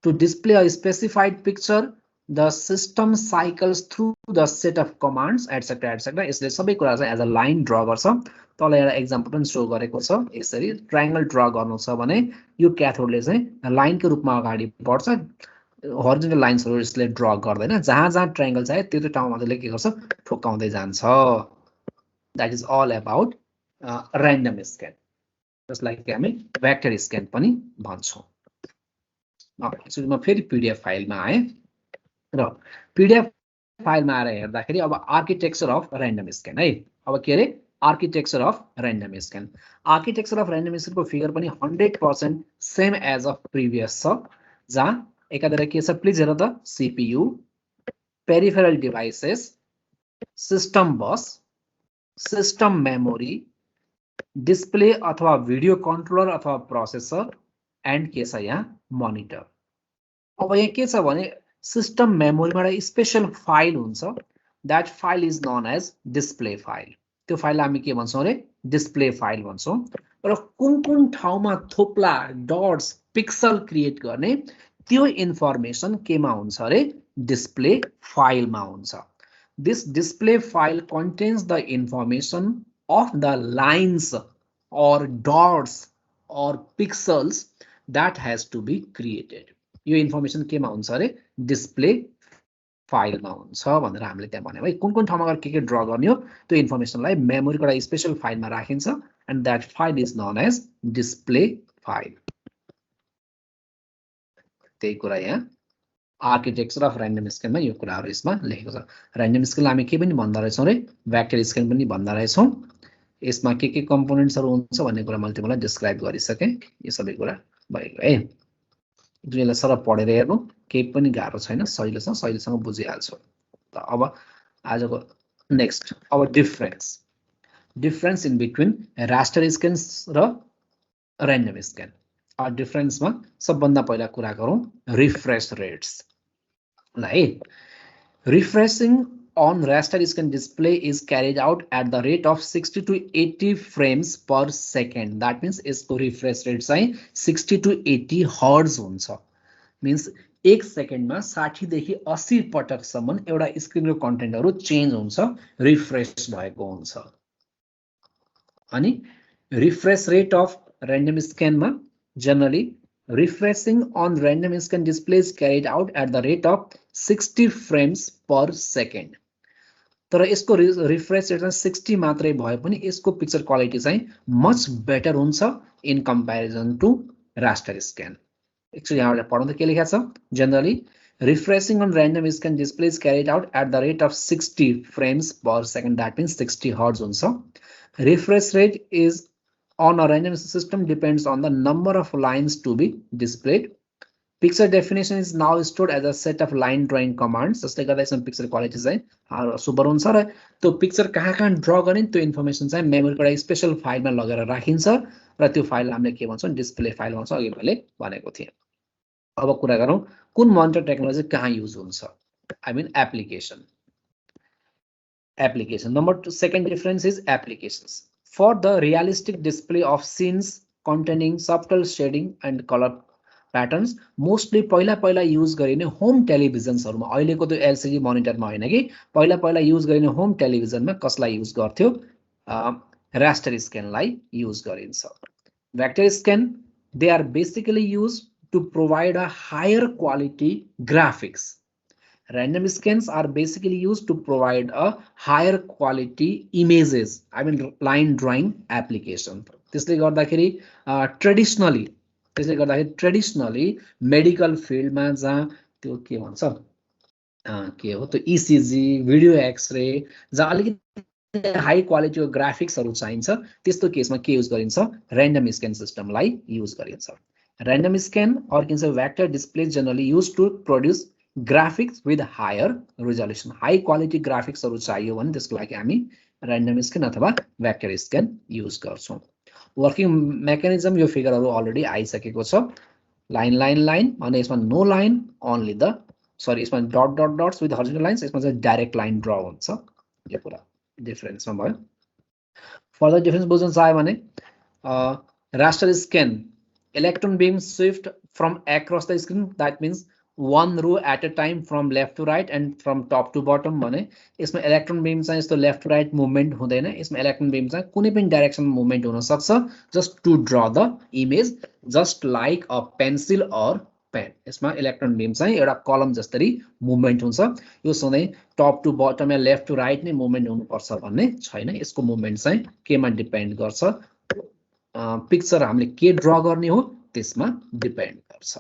To display a specified picture, the system cycles through the set of commands etc etc. यसले सबै कुरा चाहिँ as a line draw गर्छ तल एउटा example पनि show गरेको छ यसरी ट्रायंगल ड्रा गर्नु छ भने यो क्याथोडले चाहिँ लाइनको रूपमा अगाडि बढ्छ हरिजन्टल लाइन्सहरु यसले ड्रा गर्दैन जहाँ जहाँ ट्रायंगल छ त्यो ठाउँमा त्यसले के गर्छ ठोक्काउँदै जान्छ that is all about random scan just like हामी vector scan पनि भन्छौं अब सुरुमा फेरि pdf फाइलमा आए र pdf फाइलमा आएर हेर्दाखेरि अब आर्किटेक्चर अफ र्यान्डम स्क्यान है अब के रे architecture of random scan architecture of random scan को फिगर पनि 100% सेम एज अफ प्रिभियस छ जहाँ एकातिर के छ प्लिज हेर त CPU पेरिफेरल डिभाइसेस सिस्टम बस सिस्टम मेमोरी डिस्प्ले अथवा भिडियो कन्ट्रोलर अथवा प्रोसेसर एन्ड के छ यहाँ मोनिटर अब यहाँ के छ भने सिस्टम मेमोरीमा एउटा स्पेशल फाइल हुन्छ that file is known as display file त्यो फाइललाई हामी के भन्छौं रे डिस्प्ले फाइल भन्छौं र कुन ठाउँमा थोप्ला डट्स पिक्सल क्रिएट गर्ने त्यो इन्फर्मेसन केमा हुन्छ रे डिस्प्ले फाइलमा हुन्छ this display file contents the information of the lines or dots or pixels that has to be created. यो इन्फर्मेसन केमा हुन्छ रे डिस्प्ले फाइलमा हुन्छ भनेर हामीले त्यहाँ भन्यौ है कुन ठाउँमा गएर के ड्रा गर्ने हो त्यो इन्फर्मेसनलाई मेमोरीको एउटा स्पेशल फाइलमा राखिन्छ and that file is known as display file त्यही कुरा यहाँ आर्किटेक्चर अफ र्यान्डम स्क्यानमा यो कुराहरु यसमा लेखेको छ र्यान्डम स्क्यानलाई हामी के पनि भन्दा रहेछौं रे भेक्टर स्क्यान पनि भन्दा रहेछौं यसमा के कम्पोनेन्ट्सहरु हुन्छ भन्ने कुरा मैले तिमीलाई डिस्क्राइब गरिसके यो सबै कुरा भएको है जुनले सर पढेर हेर्नु केही पनि गाह्रो छैन सजिलोसँग बुझिहाल्छौ त अब आजको नेक्स्ट अब डिफरेन्स इन बिट्विन रास्टर स्क्यान्स र र्यान्डम स्क्यान अब डिफरेन्समा सबभन्दा पहिला कुरा गरौं रिफ्रेश रेट्स ल है refreshing on raster scan display is carried out at the rate of 60 to 80 frames per second. That means यसको refresh rate चाहिँ 60 to 80 hertz हुन्छ. Means 1 सेकेन्डमा 60 देखि 80 पटकसम्म एउटा स्क्रिनको कन्टेन्टहरु चेन्ज हुन्छ, रिफ्रेश भएको हुन्छ. अनि refresh rate of random scan ma generally refreshing on random scan display is carried out at the rate of 60 frames per second. तर यसको refresh rate 60 मात्रै भए पनि यसको पिक्चर क्वालिटी चाहिँ much better हुन्छ in comparison to raster scan. Actually यहाँले पढ्दा के लेखेको छ? Generally refreshing on random scan display is carried out at the rate of 60 frames per second. That means 60 hertz हुन्छ. Refresh rate is on a random system depends on the number of lines to be displayed. Picture definition is now stored as a set of line drawing commands. जसले गर्दा यसमा picture quality चाहिँ super हुन्छ र त्यो picture कहाँ draw गर्ने त्यो इन्फर्मेसन चाहिँ मेमोरीको एउटा स्पेशल फाइलमा लगेर राखिन्छ र त्यो फाइल हामीले के भन्छौं डिस्प्ले फाइल भन्छौं अघि मैले भनेको थिएँ. अब कुरा गरौं कुन मोनिटर टेक्नोलोजी कहाँ युज हुन्छ. I mean application. Number two, second difference is applications. For the realistic display of scenes containing subtle shading and color patterns, mostly पहिला use गरिने home televisions हरुमा अहिलेको त्यो LCD monitor मा हैन कि पहिला use गरिने home television मा कसलाई use गर्थ्यो raster scan लाई use गरिन्छ. Vector scan, they are basically used to provide a higher quality graphics. Random scans are basically used to provide a higher quality images. I mean line drawing application. त्यसले गर्दाखेरि traditionally medical field मा जहाँ त्यो के भन्छ के हो त्यो ECG, video X-ray जहाँ अलिकति हाई क्वालिटीको ग्राफिक्सहरु चाहिन्छ त्यस्तो केसमा के युज गरिन्छ random scan system लाई युज गरिन्छ. Random scan or can say vector display generally used to produce graphics with higher resolution. High quality graphics हरु चाहियो भने त्यसको लागि हामी random scan अथवा vector scan use गर्छौं. Working mechanism यो फिगरहरु अलरेडी आइसकेको छ. line अनि यसमा no line only the यसमा dots with horizontal lines यसमा चाहिँ direct line draw हुन्छ. यो कुरा डिफरेन्स मा भयो. फर्दर डिफरेन्स बुझ्न चाहे भने raster scan electron beams shift from across the screen. That means one row at a time from left to right and from top to bottom भने यसमा इलेक्ट्रोन बीम चाहिँ यस्तो लेफ्ट टु राइट मुभमेन्ट हुँदैन. यसमा electron beam चाहिँ कुनै पनि डाइरेक्सनमा movement हुन सक्छ just to draw the image just like a pencil or pen. यसमा इलेक्ट्रोन बीम चाहिँ एउटा कलम जस्तै मुभमेन्ट हुन्छ. यो सधैँ टप टु बटम या लेफ्ट टु राइट नै मुभमेन्ट हुनुपर्छ भन्ने छैन. यसको मुभमेन्ट चाहिँ केमा डिपेन्ड गर्छ पिक्चर हामीले के ड्रा गर्ने हो त्यसमा डिपेन्ड गर्छ.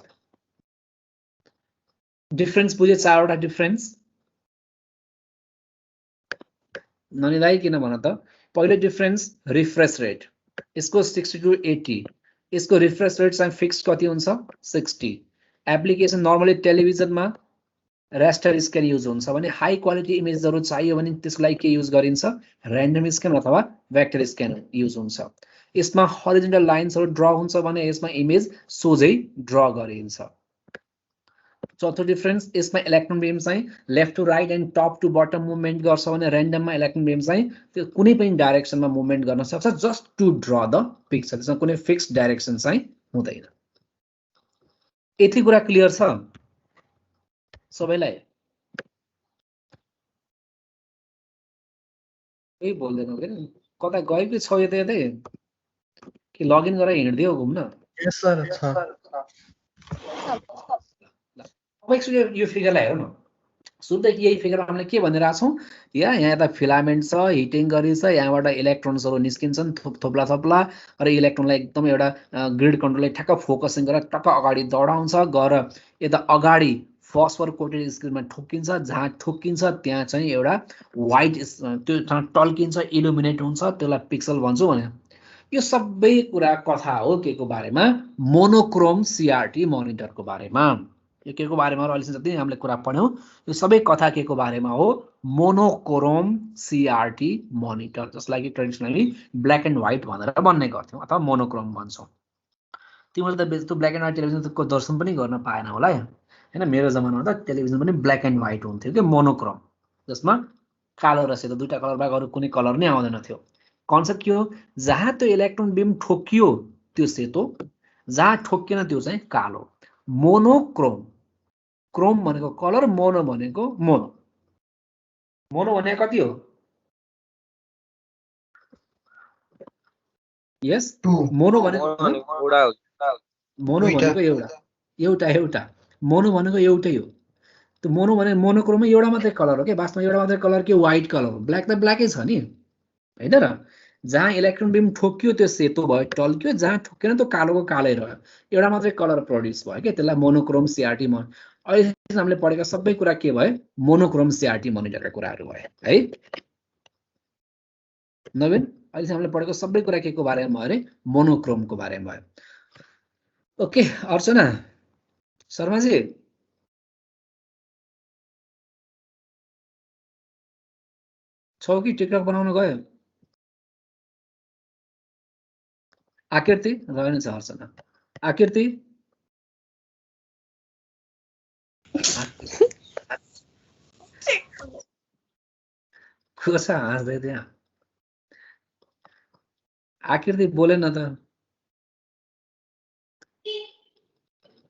डिफरेन्स बुझे चारवटा डिफरेन्स ननिदाई किन भन त. पहिलो डिफरेन्स रिफ्रेश रेट. यसको 60 to 80. यसको रिफ्रेश रेट चाहिँ फिक्स्ड कति हुन्छ 60. एप्लिकेसन नर्मली टेलिभिजनमा रास्टर स्क्यान युज हुन्छ भने हाई क्वालिटी इमेजहरु चाहियो भने त्यसको लागि के युज गरिन्छ र्यान्डम स्क्यान अथवा भेक्टर स्क्यान युज हुन्छ. यसमा हरिजोन्टल लाइन्सहरु ड्रा हुन्छ भने यसमा इमेज सोझै ड्रा गरिन्छ. चौथो डिफरेन्स यसमा इलेक्ट्रोन बीम चाहिँ left to right and top to bottom movement गर्छ भने र्यान्डममा इलेक्ट्रोन बीम चाहिँ त्यो कुनै पनि डाइरेक्सनमा मुभमेन्ट गर्न सक्छ just to draw the picture. त्यसमा कुनै फिक्स्ड डाइरेक्सन चाहिँ हुँदैन. यति कुरा क्लियर छ सबैलाई? केही बोल्दैन के कता गयो कि छ यतै कि लगइन गरेर हिँड्दियो घुम्न?
यस सर छ.
अब एकचोटि यो फिगरलाई हेरौँ न. सुरुदेखि यही फिगर हामीले के भनिरहेको छौँ यहाँ यता फिलामेन्ट छ हिटिङ गरिन्छ यहाँबाट इलेक्ट्रोन्सहरु निस्किन्छन् थोप्ला थोप्ला र इलेक्ट्रोनलाई एकदम एउटा ग्रिड कन्ट्रोलले ठ्याक्क फोकसिङ गरेर टक्क अगाडि दौडाउँछ गएर यता अगाडि फस्फर कोटेड स्क्रिनमा ठोकिन्छ. जहाँ ठोकिन्छ त्यहाँ चाहिँ एउटा व्हाइट त्यो टल्किन्छ इल्युमिनेट हुन्छ त्यसलाई पिक्सल भन्छौँ भने यो सबै कुरा कथा हो के को बारेमा मोनोक्रोम सीआरटी मोनिटरको बारेमा. यो के को बारेमा र अहिले जति हामीले कुरा पढ्यौं यो सबै कथा के को बारेमा हो मोनोक्रोम सीआरटी मोनिटर जसलाई कि ट्रेडिसनली ब्ल्याक एन्ड व्हाइट भनेर भन्ने गर्थ्यौं अथवा मोनोक्रोम भन्छौं. तिमीले त बेस्तो ब्ल्याक एन्ड व्हाइट टेलिभिजनको दर्शन पनि गर्न पाएन होला हैन. मेरो जमानामा त टेलिभिजन पनि ब्ल्याक एन्ड व्हाइट हुन्थ्यो के मोनोक्रोम जसमा कालो र सेतो दुईटा कलर बाहेक अरू कुनै कलर नै आउँदैन थियो। कन्सेप्ट के हो, जहाँ त्यो इलेक्ट्रोन बीम ठोकियो त्यो सेतो, जहाँ ठोकिएन त्यो चाहिँ कालो। मोनोक्रोम, क्रोम भनेको कलर, मोनो भनेको मोनो। मोनो भनेको कति हो? यस, मोनो भनेको एउटा मोनो भनेको एउटै हो। त्यो मोनो भने मोनोक्रोममा एउटा मात्रै कलर हो के, वास्तवमा एउटा मात्रै कलर के, व्हाइट कलर हो। ब्ल्याक त ब्ल्याकै छ नि, हैन र? जहाँ इलेक्ट्रोन बीम ठोकियो त्यो सेतो भयो, टल्क्यो, जहाँ ठोकेन त्यो कालोको कालै रह्यो, एउटा मात्रै कलर प्रोड्युस भयो के, त्यसलाई मोनोक्रोम सीआरटी म अहिले हामीले पढेका सबै कुरा के भयो, मोनोक्रोम सीआरटी मोनिटरका कुराहरू भयो है। नवीन, अहिले हामीले पढेको सबै कुरा के को बारेमा भयो अरे, मोनोक्रोमको बारेमा भयो। ओके, अर्चना शर्माजी छौ कि टिकटक बनाउन गयो? आकृति रहेन छ अर्चना। आकृति को छ हाँस्दै त्यहाँ? आकृति बोले न त।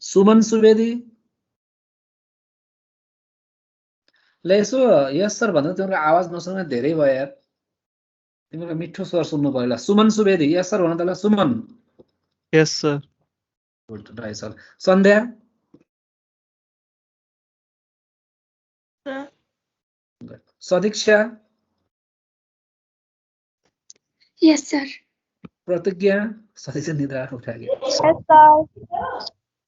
सुमन सुवेदी ले यसो यस सर भन्दा तिम्रो आवाज नसुन्न धेरै भयो यार, तिम्रो मिठो स्वर सुन्नु पर्यो। सुमन सुवेदी यस सर भन त ल। Suman
yes sir.
Good right sir. Sandhya Sadiksha
Yes, sir.
प्रतिज्ञा सदीक्षा निद्रा उठायो।
Yes, sir.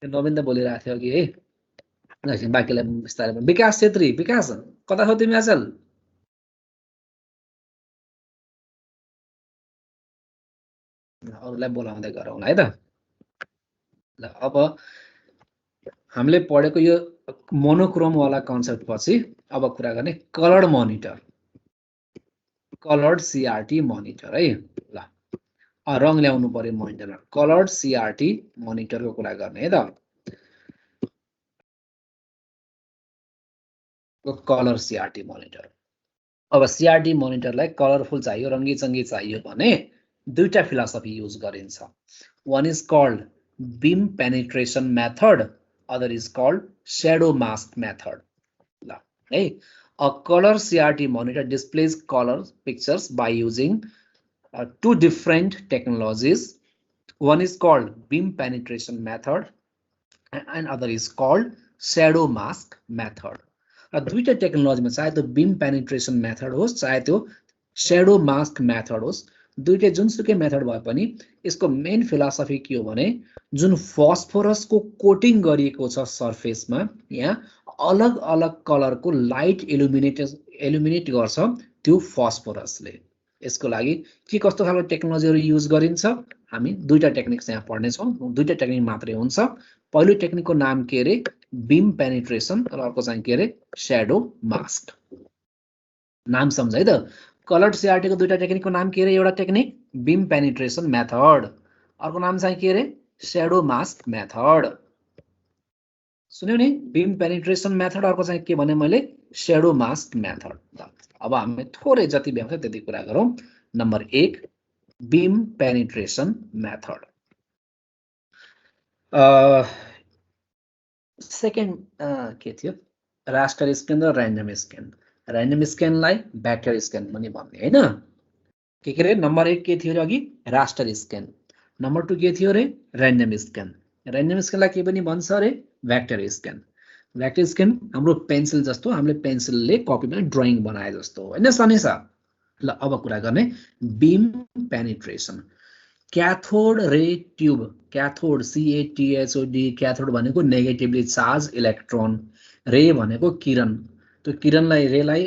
नवीन त बोलिरहेको थियो कि है, एकछिन बाँकीलाई बिस्तारै। विकास छेत्री, विकास कता छौ तिमी आजकल? अरूलाई बोलाउँदै गरौँला है त। ल अब हामीले पढेको यो मोनोक्रोम वाला कन्सेप्ट पछि अब कुरा गर्ने coloured monitor, coloured CRT monitor है। ल रङ ल्याउनु पर्यो मोनिटरमा, कलर्ड सीआरटी मोनिटरको कुरा गर्ने है त। Colour CRT monitor. अब सीआरटी मोनिटरलाई कलरफुल चाहियो, रङ्गी चङ्गी चाहियो भने दुईटा फिलोसफी युज गरिन्छ। One is called beam penetration method, other is called shadow mask method. ल है, a color CRT monitor displays color pictures by using two different technologies. One is called beam penetration method and other is called shadow mask method. दुईटा टेक्नोलोजीमा चाहे त्यो beam penetration method होस् चाहे त्यो shadow mask method होस्, दुईटै जुनसुकै मेथड भए पनि यसको मेन फिलोसफी के हो भने जुन फस्फोरसको कोटिङ गरिएको छ सर्फेसमा, यहाँ अलग अलग कलरको लाइट इल्युमिनेट गर्छ त्यो फस्फोरसले। यसको लागि के कस्तो खालको टेक्नोलोजीहरू युज गरिन्छ, हामी दुईटा टेक्निक्स यहाँ पढ्नेछौँ। दुईटा टेक्निक मात्रै हुन्छ। पहिलो टेक्निकको नाम के अरे, बीम पेनिट्रेसन, र अर्को चाहिँ के अरे, शेडो मास्क। नाम सम्झ है त। कलर्ड सीआरटी को दुईटा टेक्निकको नाम के अरे, एउटा टेक्निक बीम पेनिट्रेसन मेथड, अर्को नाम चाहिँ के अरे, शेडो मास्क मेथड। सुन्यौ नि, बीम पेनिट्रेसन मेथड, अर्को चाहिँ के भने मैले, शेडो मास्क मेथड। अब हामी थोरै जति भ्याउँछ त्यति कुरा गरौँ। Number 1 beam penetration method. Second के थियो, रास्टर स्क्यान र ऱ्यान्डम स्क्यान। ऱ्यान्डम स्क्यानलाई भ्याक्टर स्क्यान पनि भन्ने हैन। के अरे, नम्बर 1 के थियो अघि, रास्टर स्क्यान। नम्बर 2 के थियो अरे, ऱ्यान्डम स्क्यान। ऱ्यान्डम स्क्यानलाई के पनि भन्छ अरे, भ्याक्टर स्क्यान। भ्याक्टर स्क्यान हाम्रो पेन्सिल जस्तो, हामीले पेन्सिलले कपीमा ड्रइङ बनाए जस्तो हैन सनिसा। ल अब कुरा गर्ने बीम पेनिट्रेसन। क्याथोड रे ट्युब, क्याथोड CATHOD, क्याथोड भनेको नेगेटिभली चार्ज इलेक्ट्रोन, रे भनेको किरण, त्यो किरणलाई रेलाई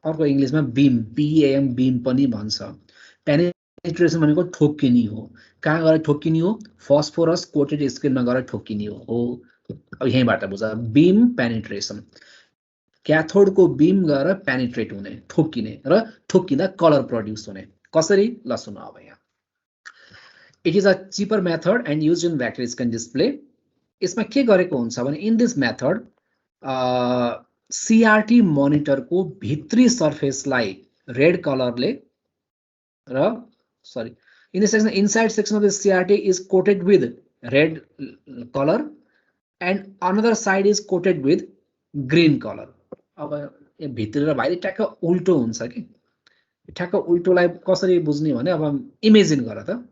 अर्को इङ्ग्लिसमा बीम, BAM बीम पनि भन्छ। पेनिट्रेसन भनेको ठोक्किने हो। कहाँ गएर ठोक्किने हो, फस्फोरस कोटेड स्क्रिनमा गएर ठोक्किने हो। अब यहीँबाट बुझ, बीम पेनिट्रेसन, क्याथोडको बीम गएर पेनिट्रेट हुने, ठोक्किने, र ठोक्किँदा कलर प्रोड्युस हुने। कसरी, ल सुन अब यहाँ। It is a cheaper method and used in vector scan display. यसमा के गरेको हुन्छ भने, इन दिस मेथड सीआरटी मोनिटरको भित्री सर्फेसलाई रेड कलरले र sorry in the section inside section of the CRT is coated with red colour and another side is coated with green colour. अब यो भित्री र बाहिर ट्याक्क उल्टो हुन्छ कि ठ्याक्क उल्टोलाई कसरी बुझ्ने भने अब इमेजिन गर त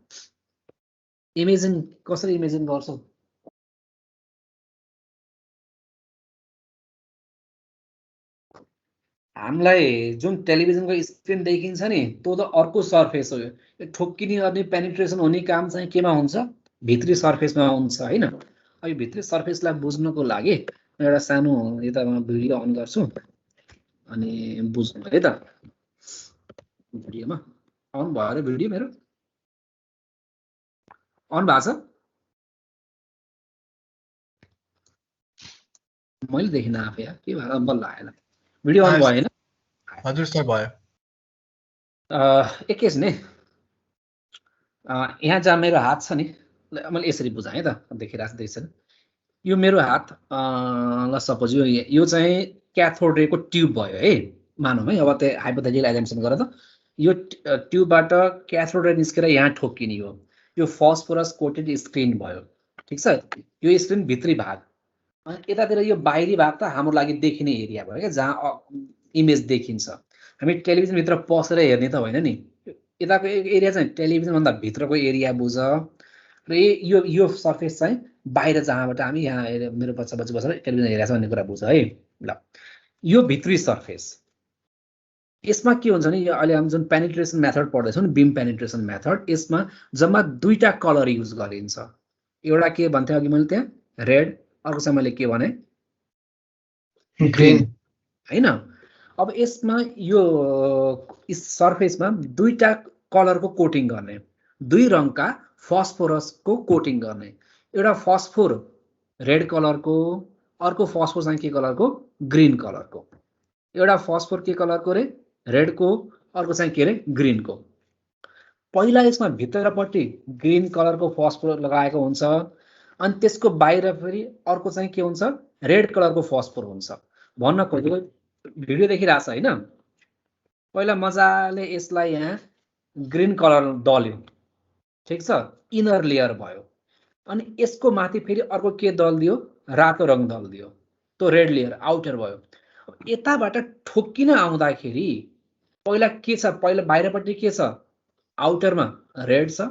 इमेजिन कसरी इमेजिन गर्छौ हामीलाई जुन टेलिभिजनको स्क्रिन देखिन्छ नि त्यो त अर्को सर्फेस हो यो ठोक्किने गर्ने पेनिट्रेसन हुने काम चाहिँ केमा हुन्छ भित्री सर्फेसमा हुन्छ हैन। अब यो भित्री सर्फेसलाई बुझ्नको लागि एउटा सानो यता भिडियो अन गर्छु अनि बुझ्नु है त भिडियोमा अन भयो र भिडियो मेरो अन भएको छ मैले देखिन आफै के भएर बल्ल आएन भिडियो अन भयो हैन
हजुर सर भयो
एकैछिन है यहाँ जहाँ मेरो हात छ नि मैले यसरी बुझाएँ त देखिरहेको देख्छन् यो मेरो हात ल सपोज यो चाहिँ क्याथोड रेको ट्युब भयो है मानौँ है अब त्यो हाइपोथेटिकल एजम्पसन गर त यो ट्युबबाट क्याथोड रे निस्केर यहाँ ठोक्किने हो यो फस्फोरस कोटेड स्क्रिन भयो ठीक छ यो स्क्रिन भित्री भाग यतातिर यो बाहिरी भाग त हाम्रो लागि देखिने एरिया भयो क्या जहाँ इमेज देखिन्छ हामी टेलिभिजनभित्र पसेर हेर्ने त होइन नि यताको एरिया चाहिँ टेलिभिजनभन्दा भित्रको एरिया बुझ र यो सर्फेस चाहिँ बाहिर जहाँबाट हामी यहाँ मेरो बच्चा बसेर टेलिभिजन हेरेको छ भन्ने कुरा बुझ है ल यो भित्री सर्फेस यसमा के हुन्छ नि यो अहिले हामी जुन पेनिट्रेसन मेथड पढ्दैछौँ नि बीम पेनिट्रेसन मेथड यसमा जम्मा दुईटा कलर युज गरिन्छ एउटा के भन्थे अघि मैले त्यहाँ रेड अर्को चाहिँ मैले के भने ग्रीन हैन। अब यसमा यो सर्फेसमा दुईटा कलरको कोटिङ गर्ने दुई रङका फस्फोरसको कोटिङ गर्ने एउटा फस्फोर रेड कलरको अर्को फस्फोर चाहिँ के कलरको ग्रीन कलरको एउटा फस्फोर के कलरको रे रेडको अर्को चाहिँ के रे ग्रीनको पहिला यसमा भित्रपट्टि ग्रीन कलरको फस्फोर लगाएको हुन्छ अनि त्यसको बाहिर फेरि अर्को चाहिँ के हुन्छ रेड कलरको फस्फोर हुन्छ भन्न खोजेको भिडियो देखिरहेको छ हैन पहिला मजाले यसलाई यहाँ ग्रीन कलर दल्यो ठीक छ इनर लेयर भयो अनि यसको माथि फेरि अर्को के दल दियो रातो रङ दल दियो त्यो रेड लेयर आउटर भयो यताबाट ठोक्किन आउँदाखेरि पहिला के छ पहिला बाहिरपट्टि के छ आउटरमा रेड छ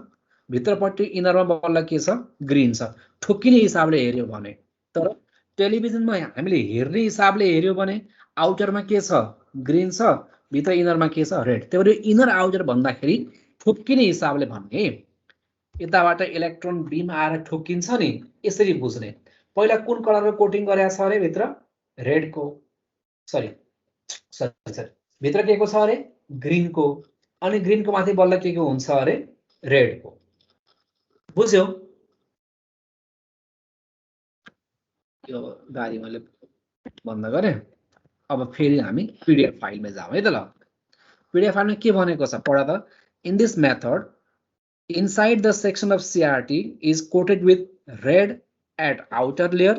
भित्रपट्टि इनरमा बल्ल के छ ग्रीन छ ठोक्किने हिसाबले हेर्यो भने तर टेलिभिजनमा हामीले हेर्ने हिसाबले हेर्यो भने आउटरमा के छ ग्रीन छ भित्र इनरमा के छ रेड त्यही भएर इनर आउटर भन्दाखेरि ठोक्किने हिसाबले भन्ने यताबाट इलेक्ट्रोन बीम आएर ठोक्किन्छ नि यसरी बुझ्ने पहिला कुन कलरको कोटिङ गरेको छ अरे भित्र रेडको सरी भित्र के को छ अरे ग्रीनको अनि ग्रीनको माथि बल्ल के हुन्छ अरे रेडको बुझ्यौ यो गाडी मैले बन्द गरेँ अब फेरि हामी पीडीएफ फाइलमा जाउँ है त ल पीडीएफ फाइलमा के भनेको छ पढ त in this method inside the section of CRT is coated with red at outer layer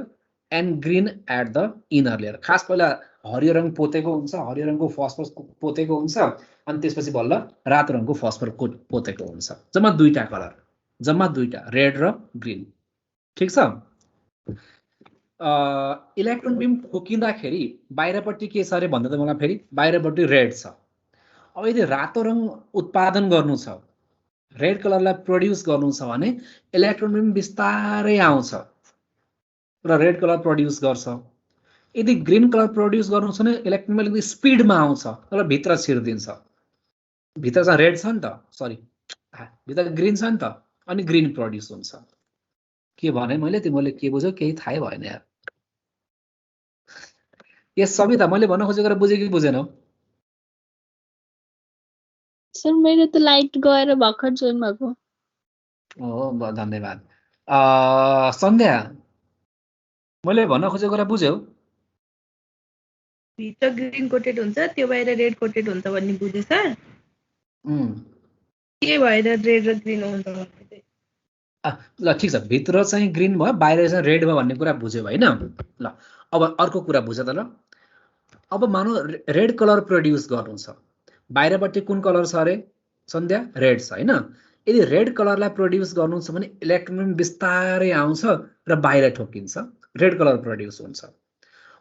and green at the inner layer खास पहिला हरियो रङ पोतेको हुन्छ हरियो रङको फस्फोरस पोतेको हुन्छ अनि त्यसपछि बल्ल रातो रङको फस्फोर पोतेको हुन्छ जम्मा दुईटा कलर जम्मा दुईटा रेड र ग्रीन ठीक छ इलेक्ट्रोन बीम ठोकिँदाखेरि बाहिरपट्टि के छ अरे भन्दा त मलाई फेरि बाहिरपट्टि रेड छ अब यदि रातो रङ उत्पादन गर्नु छ रेड कलरलाई प्रोड्युस गर्नु छ भने इलेक्ट्रोन बीम बिस्तारै आउँछ र रेड कलर प्रोड्युस गर्छ यदि ग्रीन कलर प्रोड्युस गर्नु छ भने इलेक्ट्रोन बीम स्पिडमा आउँछ र भित्र छिर्दिन्छ भित्र चाहिँ रेड छ नि त सरी भित्र ग्रीन छ नि त अनि ग्रीन प्रोड्युस हुन्छ के भने मैले तिमीले के बुझ्यौ केही थाहै भएन यार यस सबै त मैले भन्न खोजेको बुझ्यो कि बुझेनौ
सर मेरो त लाइट गएर भर्खर जोइन भएको
ओ धन्यवाद सन्ध्या मैले भन्न खोजेको कुरा बुझ्यौ
भित्र ग्रीन कोटेड हुन्छ त्यो बाहिर रेड कोटेड हुन्छ भन्ने बुझे सर के भएर रेड र ग्रीन हुन्छ
ल ठिक छ भित्र चाहिँ ग्रीन भयो बाहिर चाहिँ रेड भयो भन्ने कुरा बुझ्यौ हैन ल अब अर्को कुरा बुझ त ल अब मानौ रेड कलर प्रड्युस गर्नु छ, बाहिरपट्टि कुन कलर छ अरे सन्ध्या? रेड छ हैन। यदि रेड कलरलाई प्रड्युस गर्नु छ भने इलेक्ट्रोन बिस्तारै आउँछ र बाहिर ठोकिन्छ, रेड कलर प्रड्युस हुन्छ।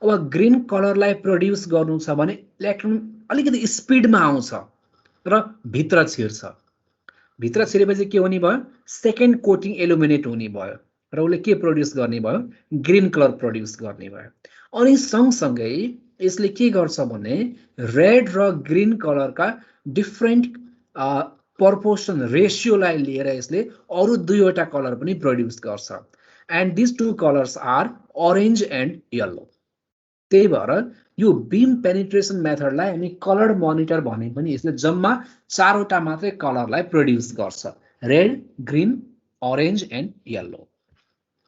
अब ग्रीन कलरलाई प्रड्युस गर्नु छ भने इलेक्ट्रोन अलिकति स्पिडमा आउँछ र भित्र छिर्छ। भित्र छिरेपछि के हुने भयो? सेकेन्ड कोटिङ इल्युमिनेट हुने भयो र उसले के प्रड्युस गर्ने भयो? ग्रीन कलर प्रड्युस गर्ने भयो। अनि सँगसँगै यसले के गर्छ भने रेड र ग्रीन कलरका डिफरेन्ट पर्पोर्सन रेसियोलाई लिएर यसले अरु दुईवटा कलर पनि प्रड्युस गर्छ। And this two colours are orange and yellow. त्यही भएर यो बीम पेनिट्रेसन मेथडलाई हामी कलर मोनिटर भने पनि यसले जम्मा चारवटा मात्रै कलरलाई प्रड्युस गर्छ, red, green, orange and yellow.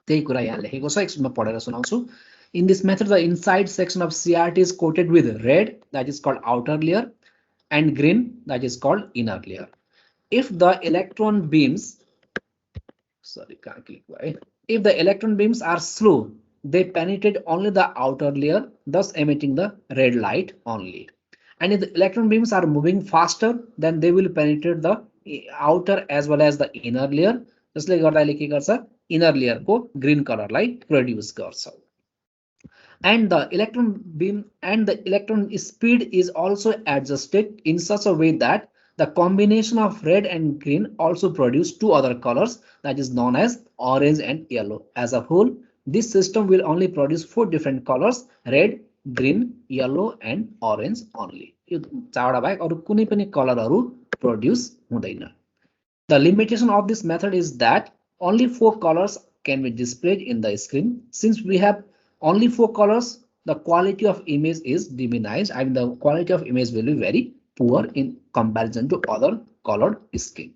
त्यही कुरा यहाँ लेखेको छ, एकछिनमा पढेर सुनाउँछु। In this method, the inside section of CRT is coated with red, that is called outer layer, and green, that is called inner layer. If the electron beams, if the electron beams are slow, they penetrate only the outer layer, thus emitting the red light only. And if the electron beams are moving faster, then they will penetrate the outer as well as the inner layer. जसले गर्दाखेरि के गर्छ? Inner layer को green कलरलाई produce गर्छ। And the electron beam and the electron speed is also adjusted in such a way that the combination of red and green also produce two other colors, that is known as orange and yellow. As a whole, this system will only produce 4 different colors: red, green, yellow and orange only. यो चारवटा बाहेक अरु कुनै पनि कलरहरु produce हुँदैन। The limitation of this method is that only 4 colors can be displayed in the screen. Since we have only 4 colors, the quality of image is diminished. I mean, the quality of image will be very poor in comparison to other colored screen.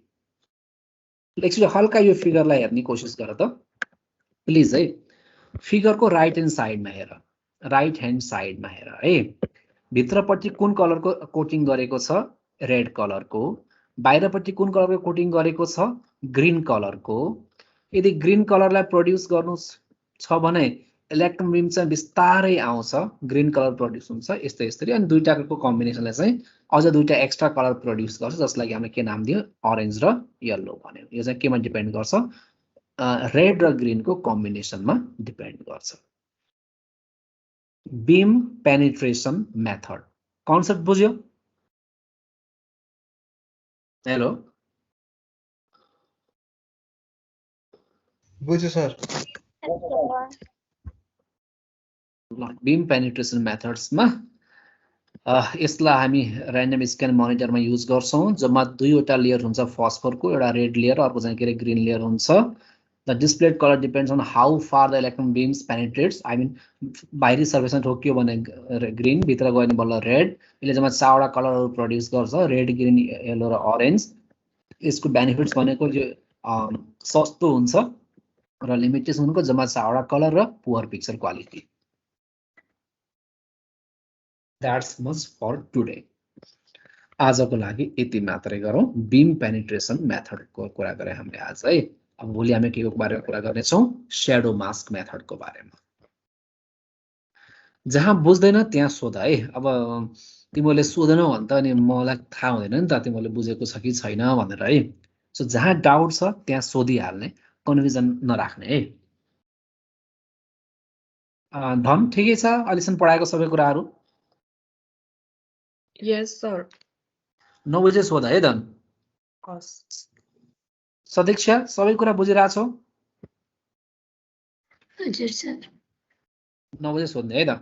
एकचोटि हल्का यो फिगरलाई हेर्ने कोसिस गर त please है। फिगरको right hand साइडमा हेर, राइट ह्यान्ड साइडमा हेर है। भित्रपट्टि कुन कलरको कोटिङ गरेको छ? रेड कलरको। बाहिरपट्टि कुन कलरको कोटिङ गरेको छ? ग्रीन कलरको। यदि ग्रीन कलरलाई प्रड्युस गर्नु छ भने इलेक्ट्रोन बीम चाहिँ बिस्तारै आउँछ, ग्रीन कलर प्रड्युस हुन्छ यस्तै यस्तरी। अनि दुईटाको कम्बिनेसनले चाहिँ अझ दुईटा एक्स्ट्रा कलर प्रड्युस गर्छ, जसलाई हामीले के नाम दियो? ऑरेन्ज र येलो भन्यो। यो चाहिँ केमा डिपेन्ड गर्छ? रेड र ग्रीन को कम्बिनेसनमा डिपेन्ड गर्छ। बीम पेनिट्रेसन मेथड कन्सेप्ट बुझ्यो? हेलो
बुझ्यो सर।
बीम पेनिट्रेसन मेथड्समा यसलाई हामी र्यान्डम स्क्यान मोनिटरमा युज गर्छौं। जम्मा दुईवटा लेयर हुन्छ फस्फोरको, एउटा रेड लेयर अर्को चाहिँ के रे ग्रीन लेयर हुन्छ। The displayed colour depends on how far the electron beams penetrates. I mean बाहिरी सर्फेसमा ठोकियो भने ग्रीन, भित्र गयो भने बल्ल रेड। यसले जम्मा चारवटा कलरहरू प्रड्युस गर्छ, रेड, ग्रीन, येलो र ऑरेन्ज। यसको बेनिफिट्स भनेको यो सस्तो हुन्छ र लिमिटेसन भनेको जम्मा चारवटा कलर र poor picture quality. That's much for today. आजको लागि यति मात्रै गरौँ। बीम पेनिट्रेसन मेथडको कुरा गरे हामीले आज है। अब भोलि हामी के को बारेमा कुरा गर्ने छौं? श्याडो मास्क मेथडको बारेमा। जहाँ बुझ्दैन त्यहाँ सोध है। अब तिमीले सोधेनौ भने त अनि मलाई थाहा हुँदैन नि त तिमीले बुझेको छ कि छैन भनेर है। सो जहाँ डाउट छ त्यहाँ सोधिहाल्ने, कन्फ्युजन नराख्ने है। धन ठिकै छ? अहिलेसम्म पढाएको सबै कुराहरू?
यस सर।
9 बजे सोध है धन। सदीक्षा सबै कुरा बुझिरहेछौ?
हजुर सर।
9 बजे सोध्ने है त।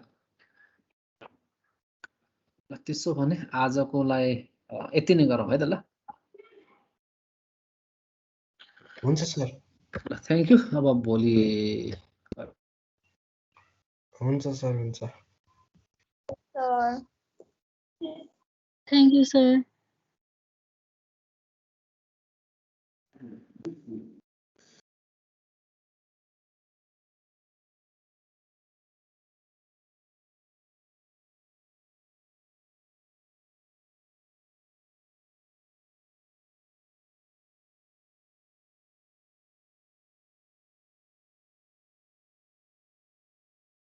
त्यसो भने आजको लागि यति नै गरौँ है त ल।
हुन्छ सर।
Thank you. अब भोलि
हुन्छ सर, हुन्छ।
Thank you sir.